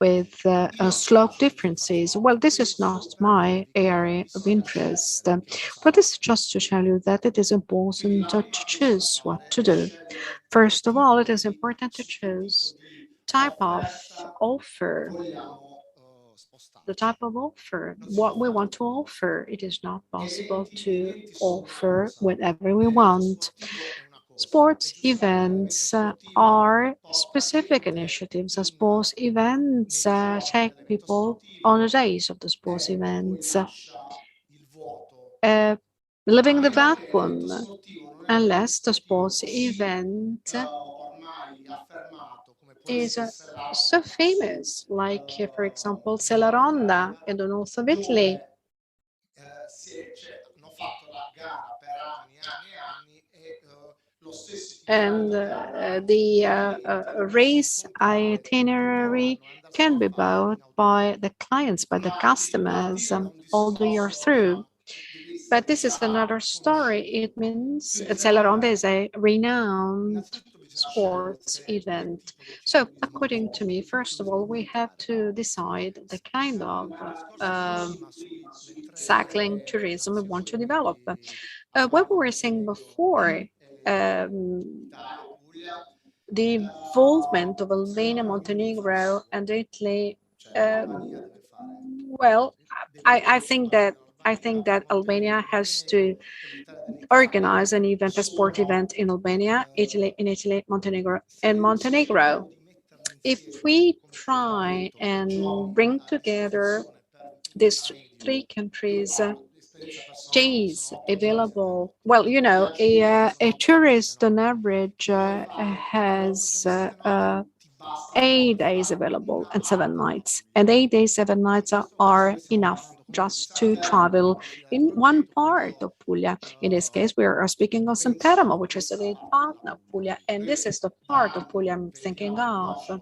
with slope differences. Well, this is not my area of interest, but this is just to tell you that it is important to choose what to do. First of all, it is important to choose type of offer. The type of offer, what we want to offer. It is not possible to offer whatever we want. Sports events are specific initiatives. Sports events take people on the days of the sports events, leaving the vacuum unless the sports event is so famous, like, for example, Sella Ronda in the north of Italy. And the race itinerary can be bought by the clients, by the customers all the year through. But this is another story. It means Sella Ronda is a renowned sports event. So according to me, first of all, we have to decide the kind of cycling tourism we want to develop. What we were saying before, the involvement of Albania, Montenegro, and Italy. Well, I think that Albania has to organize an event, a sport event in Albania, Italy, Montenegro. If we try and bring together these three countries, days available. Well, you know, a tourist on average has 8 days available and 7 nights. And 8 days, 7 nights are enough just to travel in one part of Puglia. In this case, we are speaking of Santeramo, which is the partner of Puglia. And this is the part of Puglia I'm thinking of.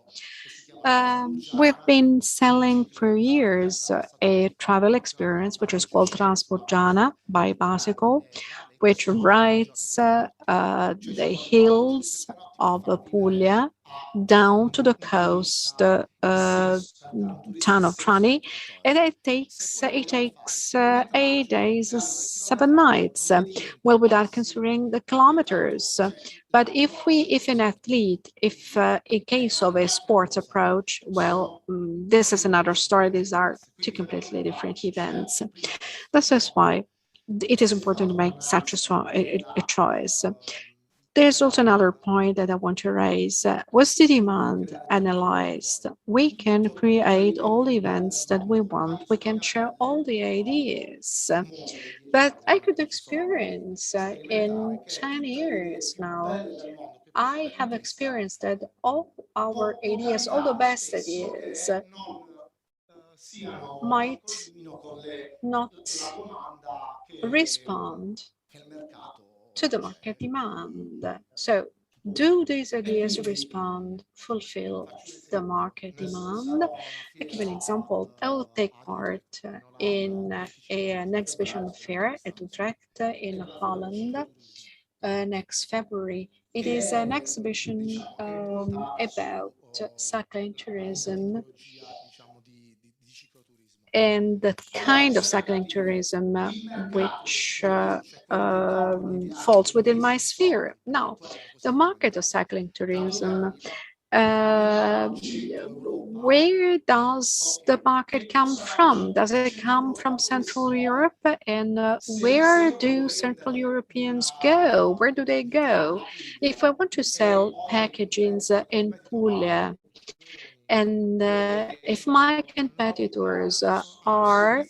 We've been selling for years a travel experience, which is called Transportgiana by bicycle, which rides the hills of Puglia down to the coast town of Trani, and it takes 8 days, 7 nights. Well, without considering the kilometers. But if an athlete, in case of a sports approach, well, this is another story. These are two completely different events. This is why it is important to make such a choice. There's also another point that I want to raise. Was the demand analyzed? We can create all the events that we want. We can share all the ideas. But I could experience in 10 years now, I have experienced that all our ideas, all the best ideas, might not respond to the market demand. So do these ideas fulfill the market demand? I give an example. I will take part in an exhibition fair at Utrecht in Holland next February. It is an exhibition about cycling tourism and the kind of cycling tourism which falls within my sphere. Now, the market of cycling tourism, where does the market come from? Does it come from Central Europe? And where do Central Europeans go? Where do they go? If I want to sell packages in Puglia, and if my competitors are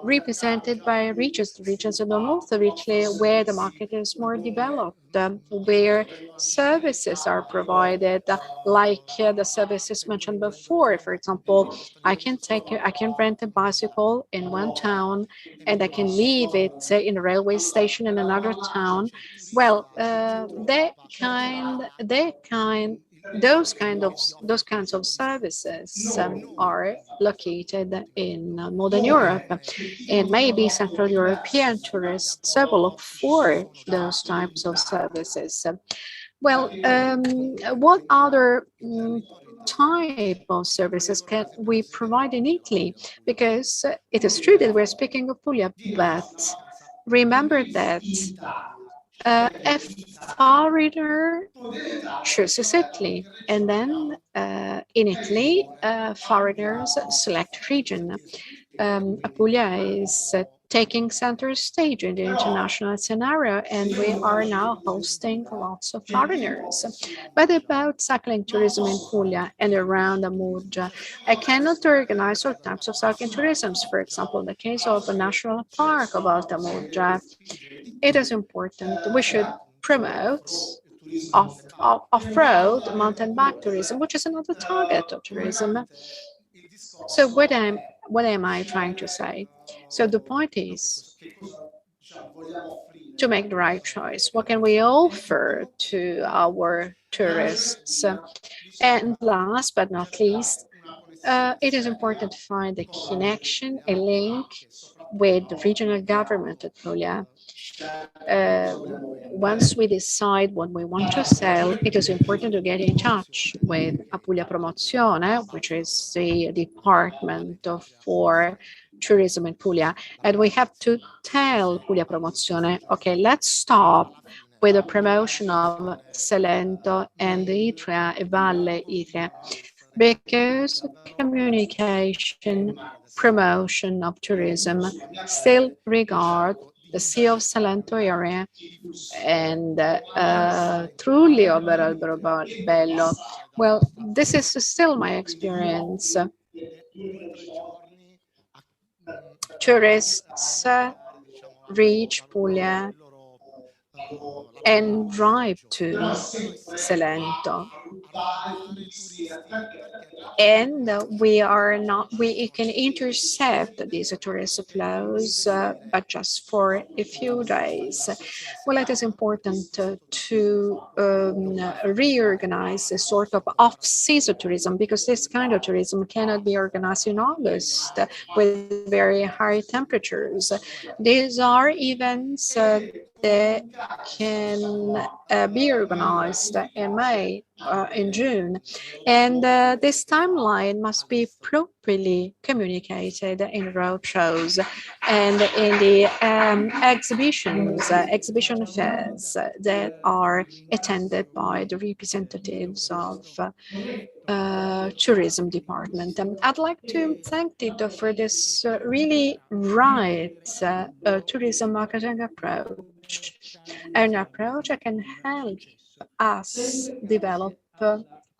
represented by regions in the north of Italy where the market is more developed, where services are provided, like the services mentioned before. For example, I can rent a bicycle in one town and I can leave it in a railway station in another town. Well, those kinds of services are located in Northern Europe, and maybe Central European tourists will look for those types of services. Well, what other type of services can we provide in Italy? Because it is true that we're speaking of Puglia, but remember that a foreigner chooses Italy, and then in Italy, foreigners select region. Apulia is taking center stage in the international scenario, and we are now hosting lots of foreigners. But about cycling tourism in Puglia and around Amurgia, I cannot organize all types of cycling tourism. For example, in the case of a national park of Alta Murgia, it is important. We should promote off-road mountain bike tourism, which is another target of tourism. So what am I trying to say? So the point is to make the right choice. What can we offer to our tourists? And last but not least, it is important to find a connection, a link with the regional government at Puglia. Once we decide what we want to sell, it is important to get in touch with Apulia Promozione, which is the department for tourism in Puglia. And we have to tell Puglia Promozione, okay, let's stop with the promotion of Salento and Itria, Valle Itria, because communication, promotion of tourism still regard the Sea of Salento area and Trulli of Bello. Well, this is still my experience. Tourists reach Puglia and drive to Salento. And we can intercept these tourist flows, but just for a few days. Well, it is important to reorganize a sort of off-season tourism, because this kind of tourism cannot be organized in August with very high temperatures. These are events they can be organized in May, in June. And this timeline must be properly communicated in roadshows and in the exhibition fairs that are attended by the representatives of tourism department. I'd like to thank Tito for this really right tourism marketing approach, an approach that can help us develop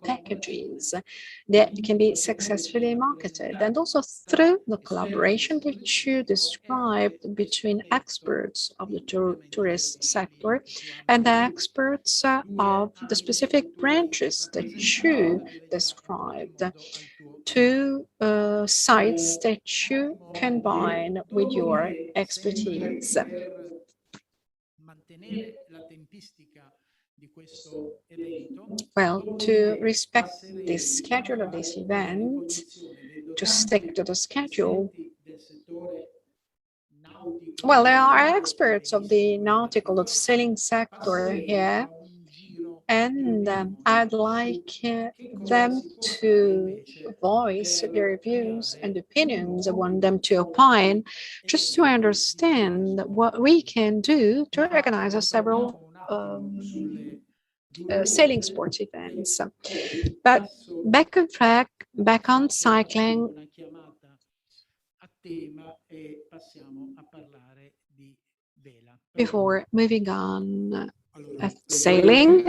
packages that can be successfully marketed, and also through the collaboration which you described between experts of the tourist sector and the experts of the specific branches that you described, two sites that you combine with your expertise. Well, to respect the schedule of this event, to stick to the schedule, well, there are experts of the nautical, of the sailing sector here, and I'd like them to voice their views and opinions. I want them to opine, just to understand what we can do to organize several sailing sports events. But back on track, back on cycling. Before moving on sailing,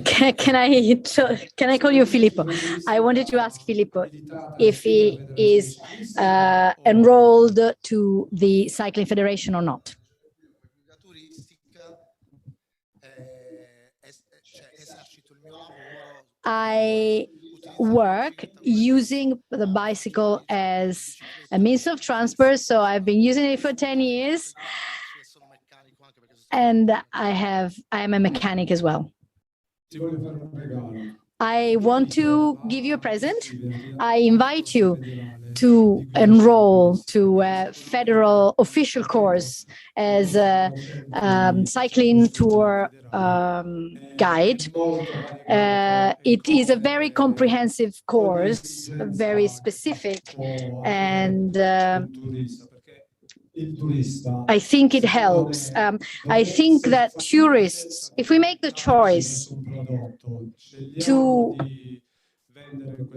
can I call you Filippo? I wanted to ask Filippo if he is enrolled to the Cycling Federation or not. I work using the bicycle as a means of transport, so I've been using it for 10 years, and I am a mechanic as well. I want to give you a present. I invite you to enroll to a federal official course as a cycling tour guide. It is a very comprehensive course, very specific, and I think it helps. I think that tourists, if we make the choice to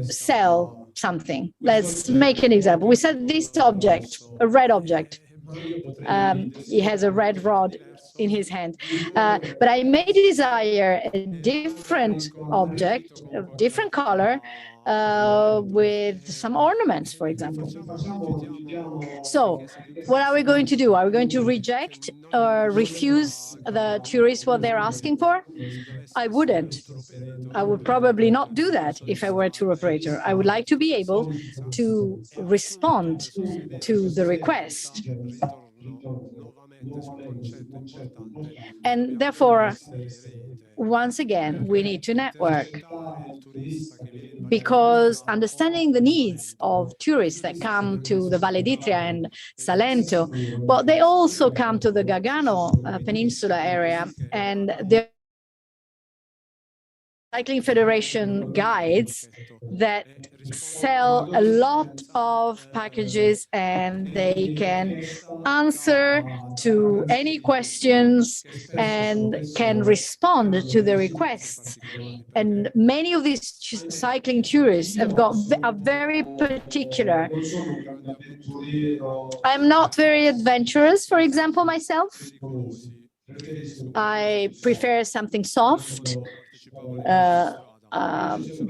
sell something, let's make an example. We said this object, a red object. He has a red rod in his hand. But I may desire a different object, a different color, with some ornaments, for example. So what are we going to do? Are we going to reject or refuse the tourists what they're asking for? I wouldn't. I would probably not do that if I were a tour operator. I would like to be able to respond to the request. And therefore, once again, we need to network, because understanding the needs of tourists that come to the Valle d'Itria and Salento, but they also come to the Gargano Peninsula area, and the Cycling Federation guides that sell a lot of packages, and they can answer to any questions and can respond to the requests. And many of these cycling tourists are very particular. I'm not very adventurous, for example, myself. I prefer something soft.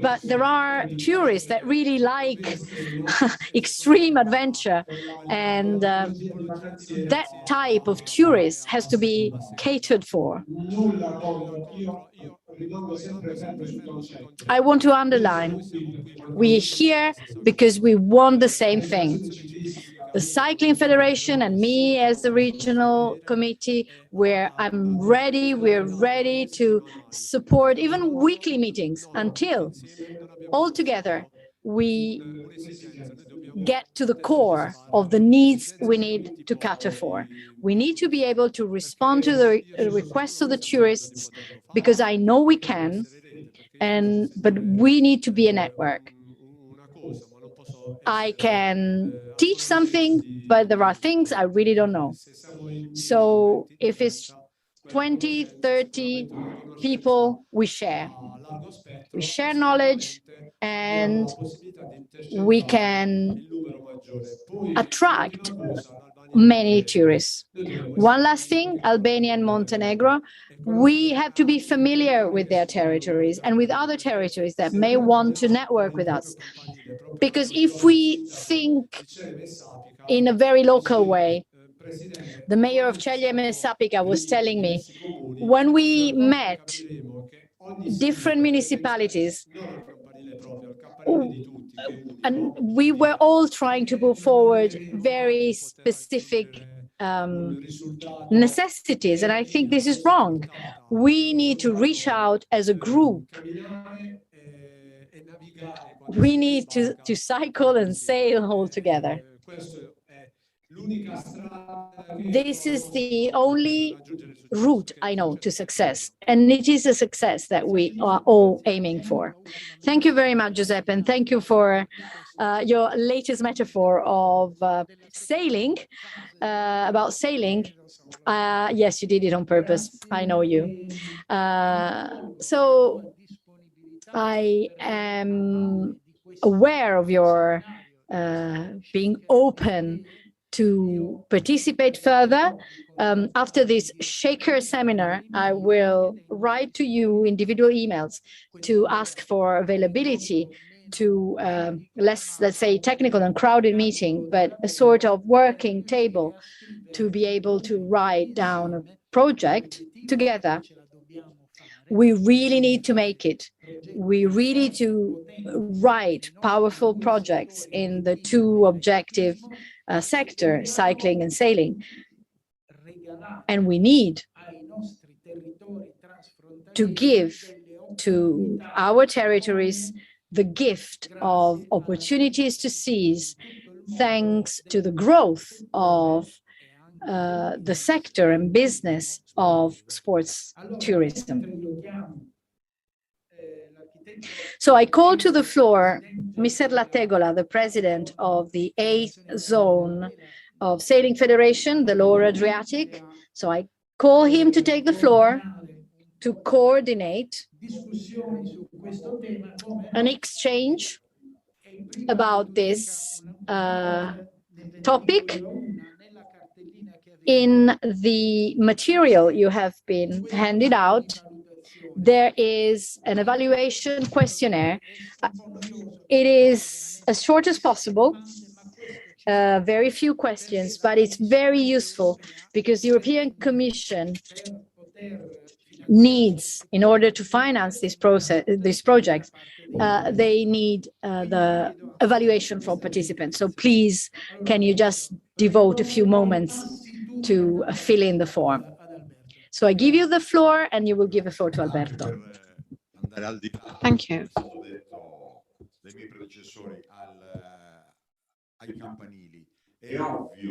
But there are tourists that really like extreme adventure, and that type of tourist has to be catered for. I want to underline, we're here because we want the same thing. The Cycling Federation and me as the regional committee, we're ready to support even weekly meetings until altogether we get to the core of the needs we need to cater for. We need to be able to respond to the requests of the tourists, because I know we can, but we need to be a network. I can teach something, but there are things I really don't know. So if it's 20, 30 people, we share. We share knowledge, and we can attract many tourists. One last thing, Albania and Montenegro, we have to be familiar with their territories and with other territories that may want to network with us. Because if we think in a very local way, the mayor of Celjeme Sapika was telling me, when we met different municipalities, and we were all trying to put forward very specific necessities, and I think this is wrong. We need to reach out as a group. We need to cycle and sail all together. This is the only route I know to success, and it is a success that we are all aiming for. Thank you very much, Giuseppe, and thank you for your latest metaphor of sailing, about sailing. Yes, you did it on purpose. I know you. So I am aware of your being open to participate further. After this Shaker seminar, I will write to you individual emails to ask for availability to let's say technical and crowded meeting, but a sort of working table to be able to write down a project together. We really need to make it. We really need to write powerful projects in the two objective sector, cycling and sailing. And we need to give to our territories the gift of opportunities to seize, thanks to the growth of the sector and business of sports tourism. So I call to the floor Mr. Lattegola, the president of the 8th Zone of Sailing Federation, the Lower Adriatic. So I call him to take the floor to coordinate an exchange about this topic. In the material you have been handed out, there is an evaluation questionnaire. It is as short as possible, very few questions, but it's very useful because the European Commission needs, in order to finance this project, they need the evaluation from participants. So please, can you just devote a few moments to fill in the form? So I give you the floor, and you will give the floor to Alberto. Thank you.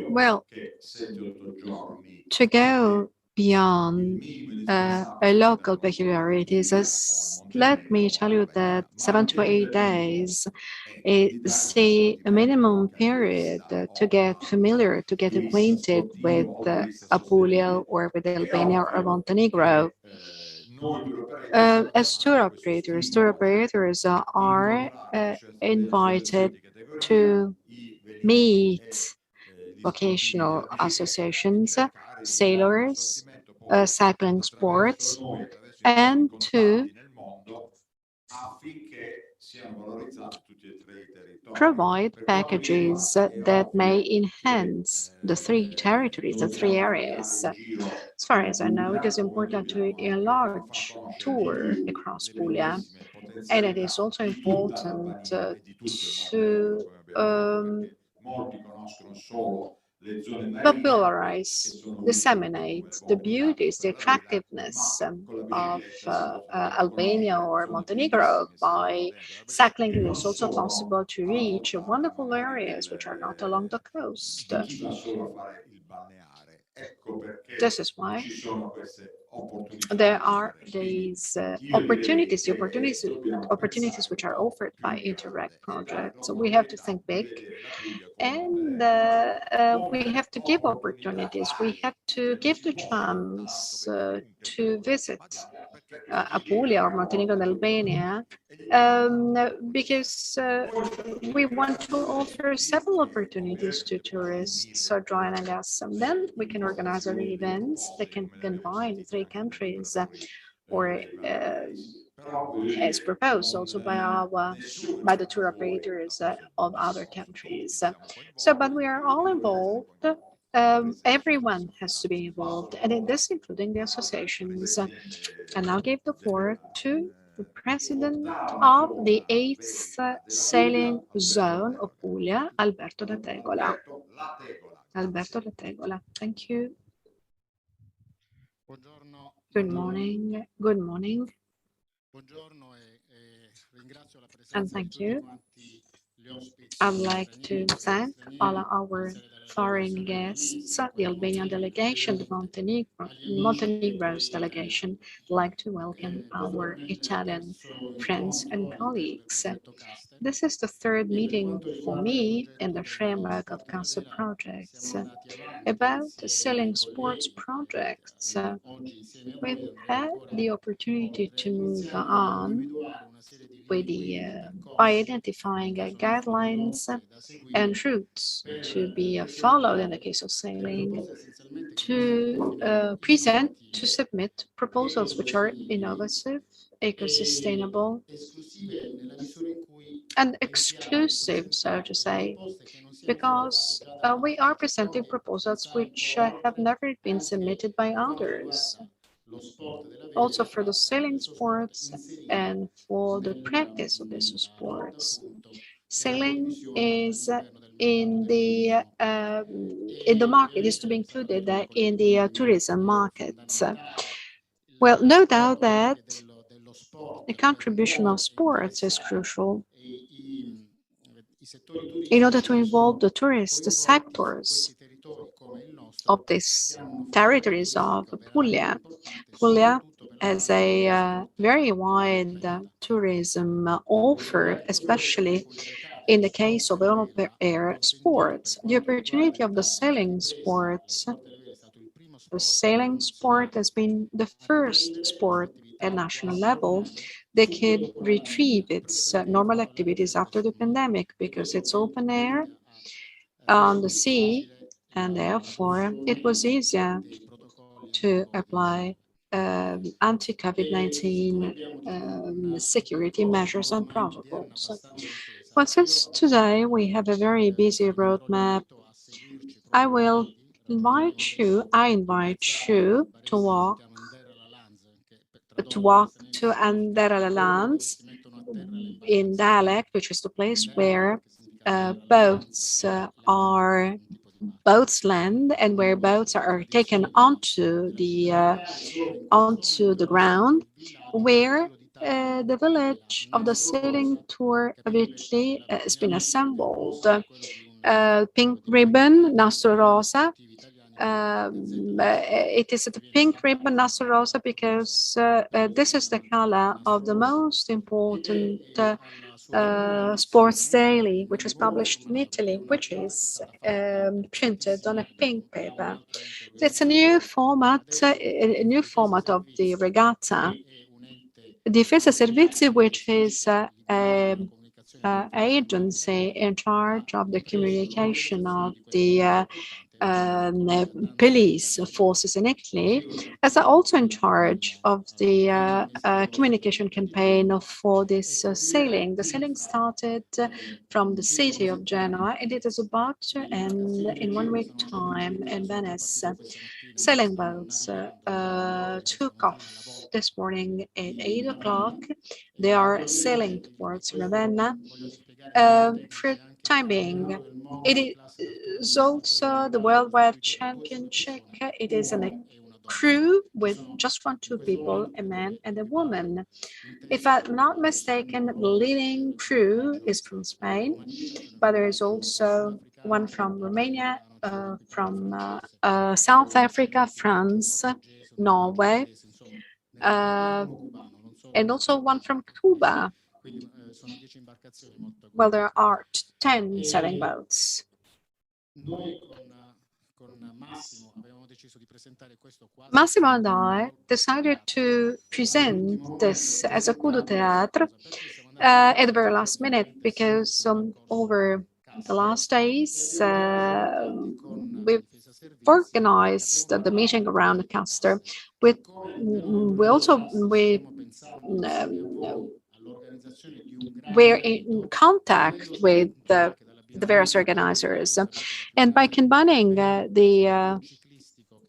Well, to go beyond local peculiarities, let me tell you that 7 to 8 days is the minimum period to get familiar, to get acquainted with Apulia or with Albania or Montenegro. As tour operators are invited to meet vocational associations, sailors, cycling sports, and to provide packages that may enhance the three territories, the three areas. As far as I know, it is important to enlarge tour across Puglia, and it is also important to popularize, disseminate the beauties, the attractiveness of Albania or Montenegro. By cycling, it is also possible to reach wonderful areas which are not along the coast. This is why there are these opportunities which are offered by Interreg projects. So we have to think big, and we have to give opportunities. We have to give the chance to visit Apulia or Montenegro and Albania, because we want to offer several opportunities to tourists joining us. And then we can organize other events that can combine three countries, or as proposed also by the tour operators of other countries. But we are all involved. Everyone has to be involved, and in this, including the associations. And I'll give the floor to the president of the 8th sailing zone of Puglia, Alberto da Tegola. Alberto da Tegola, thank you. Good morning. Good morning. And thank you. I'd like to thank all our foreign guests, the Albanian delegation, the Montenegro's delegation. I'd like to welcome our Italian friends and colleagues. This is the third meeting for me in the framework of CASTER projects. About sailing sports projects, we've had the opportunity to move on with by identifying guidelines and routes to be followed in the case of sailing, to submit proposals which are innovative, eco-sustainable, and exclusive, so to say, because we are presenting proposals which have never been submitted by others. Also for the sailing sports and for the practice of these sports. Sailing is in the market, is to be included in the tourism market. Well, no doubt that the contribution of sports is crucial in order to involve the tourist sectors of these territories of Puglia. Puglia has a very wide tourism offer, especially in the case of open air sports. The opportunity of the sailing sports. The sailing sport has been the first sport at national level that could retrieve its normal activities after the pandemic, because it's open air on the sea, and therefore it was easier to apply anti-COVID-19 security measures and protocols. Well, since today we have a very busy roadmap, I invite you to walk to Andera Lands in dialect, which is the place where boats land and where boats are taken onto the ground, where the village of the sailing tour of Italy has been assembled. Pink ribbon, Nastro Rosa. It is the pink ribbon Nastro Rosa because this is the color of the most important sports daily, which was published in Italy, which is printed on a pink paper. It's a new format of the regatta. Difesa Servizi, which is an agency in charge of the communication of the police forces in Italy, is also in charge of the communication campaign for this sailing. The sailing started from the city of Genoa, and it is about to end in 1 week time in Venice. Sailing boats took off this morning at 8 o'clock. They are sailing towards Ravenna, For time being, it is also the Worldwide Championship. It is a crew with just two people, a man and a woman. If I'm not mistaken, the leading crew is from Spain, but there is also one from Romania, from South Africa, France, Norway, and also one from Cuba. Well, there are 10 sailing boats. Massimo and I decided to present this as a coup de théâtre at the very last minute because over the last days we've organized the meeting around the CASTER. We we're in contact with the various organizers, and by combining the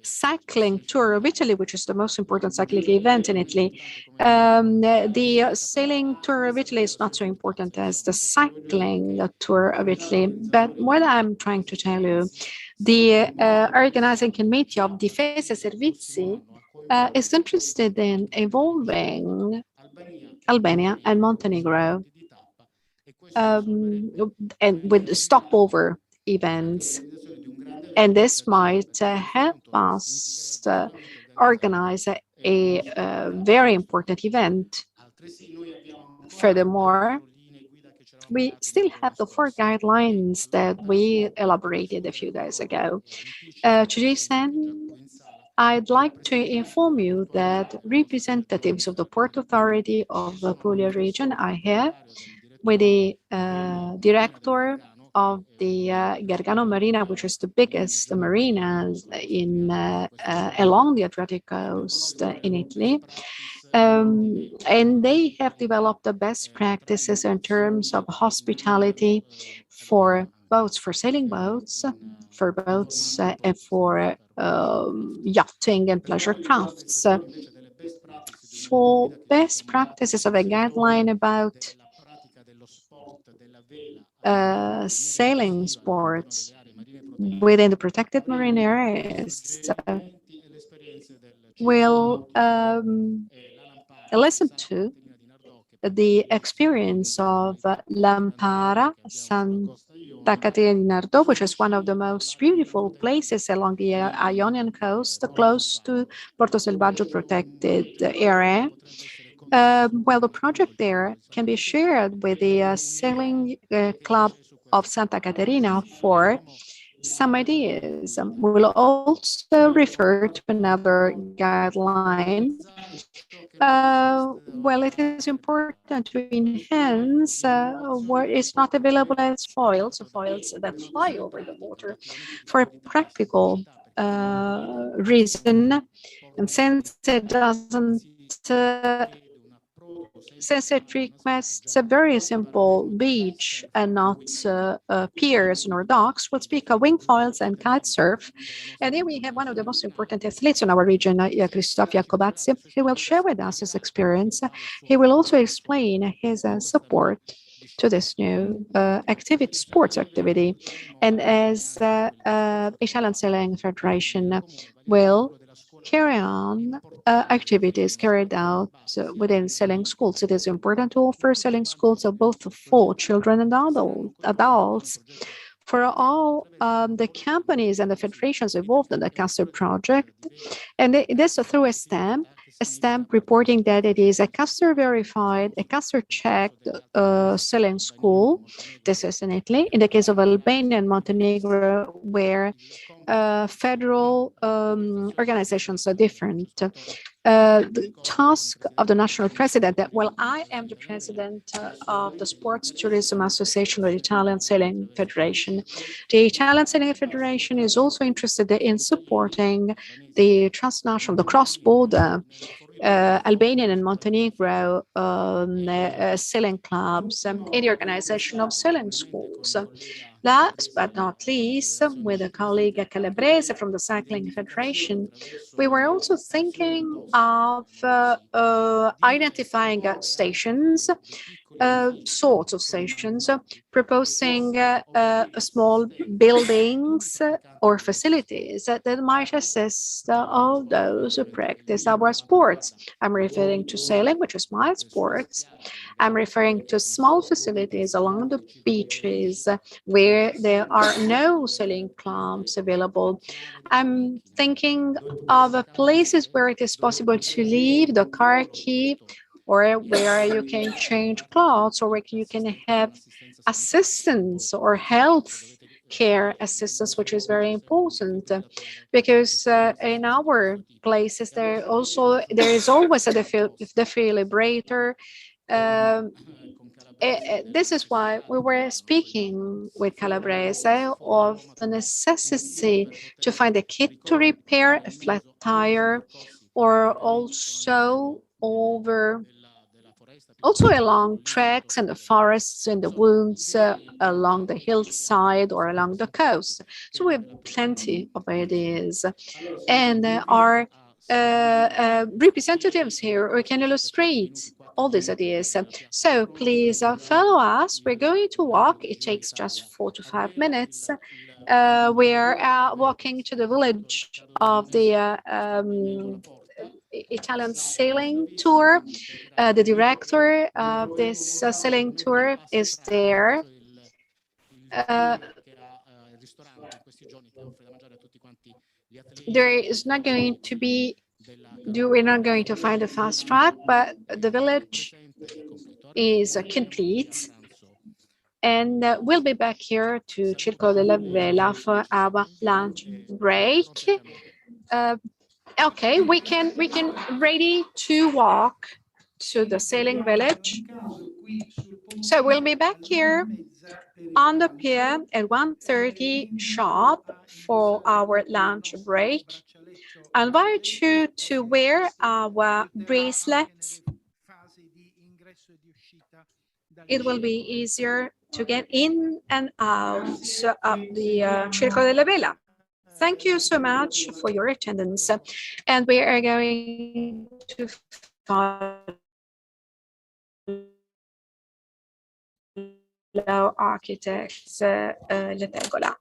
cycling tour of Italy, which is the most important cycling event in Italy, the sailing tour of Italy is not so important as the cycling tour of Italy. But what I'm trying to tell you, the organizing committee of Difesa Servizi is interested in evolving Albania and Montenegro, and with stopover events. And this might help us organize a very important event. Furthermore, we still have the 4 guidelines that we elaborated a few days ago. To this end, I'd like to inform you that representatives of the Port Authority of the Puglia region are here with the director of the Gargano Marina, which is the biggest marina in along the Adriatic coast in Italy. And they have developed the best practices in terms of hospitality for boats, for sailing boats, for boats and for yachting and pleasure crafts. For best practices of a guideline about sailing sports within the protected marine areas, we'll listen to the experience of Lampara, Santa Caterina di Nardò, which is one of the most beautiful places along the Ionian coast, close to Porto Selvaggio protected area. Well, the project there can be shared with the sailing club of Santa Caterina for some ideas. We'll also refer to another guideline. Well, it is important to enhance what is not available as foils that fly over the water for a practical reason. And since it doesn't since it requests a very simple beach and not piers nor docks, we'll speak of wing foils and kite surf. And here we have one of the most important athletes in our region, Christoph Jacobazzi. He will share with us his experience. He will also explain his support to this new sports activity. And as Italian Sailing Federation will carry on activities carried out within sailing schools. It is important to offer sailing schools both for children and adults. For all the companies and the federations involved in the CASTER project, and this through a stamp reporting that it is a CASTER verified, a CASTER checked sailing school. This is in Italy. In the case of Albania and Montenegro, where federal organizations are different. The task of the national president, I am the president of the Sports Tourism Association of the Italian Sailing Federation. The Italian Sailing Federation is also interested in supporting the transnational, the cross-border Albanian and Montenegro sailing clubs in the organization of sailing schools. Last but not least, with a colleague Calabrese from the Cycling Federation, we were also thinking of identifying stations sorts of stations, proposing small buildings or facilities that might assist all those who practice our sports. I'm referring to sailing, which is my sport. I'm referring to small facilities along the beaches where there are no sailing clubs available. I'm thinking of places where it is possible to leave the car key, or where you can change clothes, or where you can have assistance or health care assistance, which is very important, because in our places there is always a defibrillator. This is why we were speaking with Calabrese of the necessity to find a kit to repair a flat tire, or also along tracks in the forests, in the woods, along the hillside or along the coast. So we have plenty of ideas, and our representatives here who can illustrate all these ideas. So please follow us. We're going to walk. It takes just 4 to 5 minutes. We're walking to the village of the Italian sailing tour. The director of this sailing tour is there. There is not going to be, we're not going to find a fast track, but the village is complete. And we'll be back here to Circolo della Vela for our lunch break. Okay, we can ready to walk to the sailing village. So we'll be back here on the pier at 1:30 sharp for our lunch break. I invite you to wear our bracelets. It will be easier to get in and out of the Circolo della Vela. Thank you so much for your attendance. And we are going to follow architects La Tegola.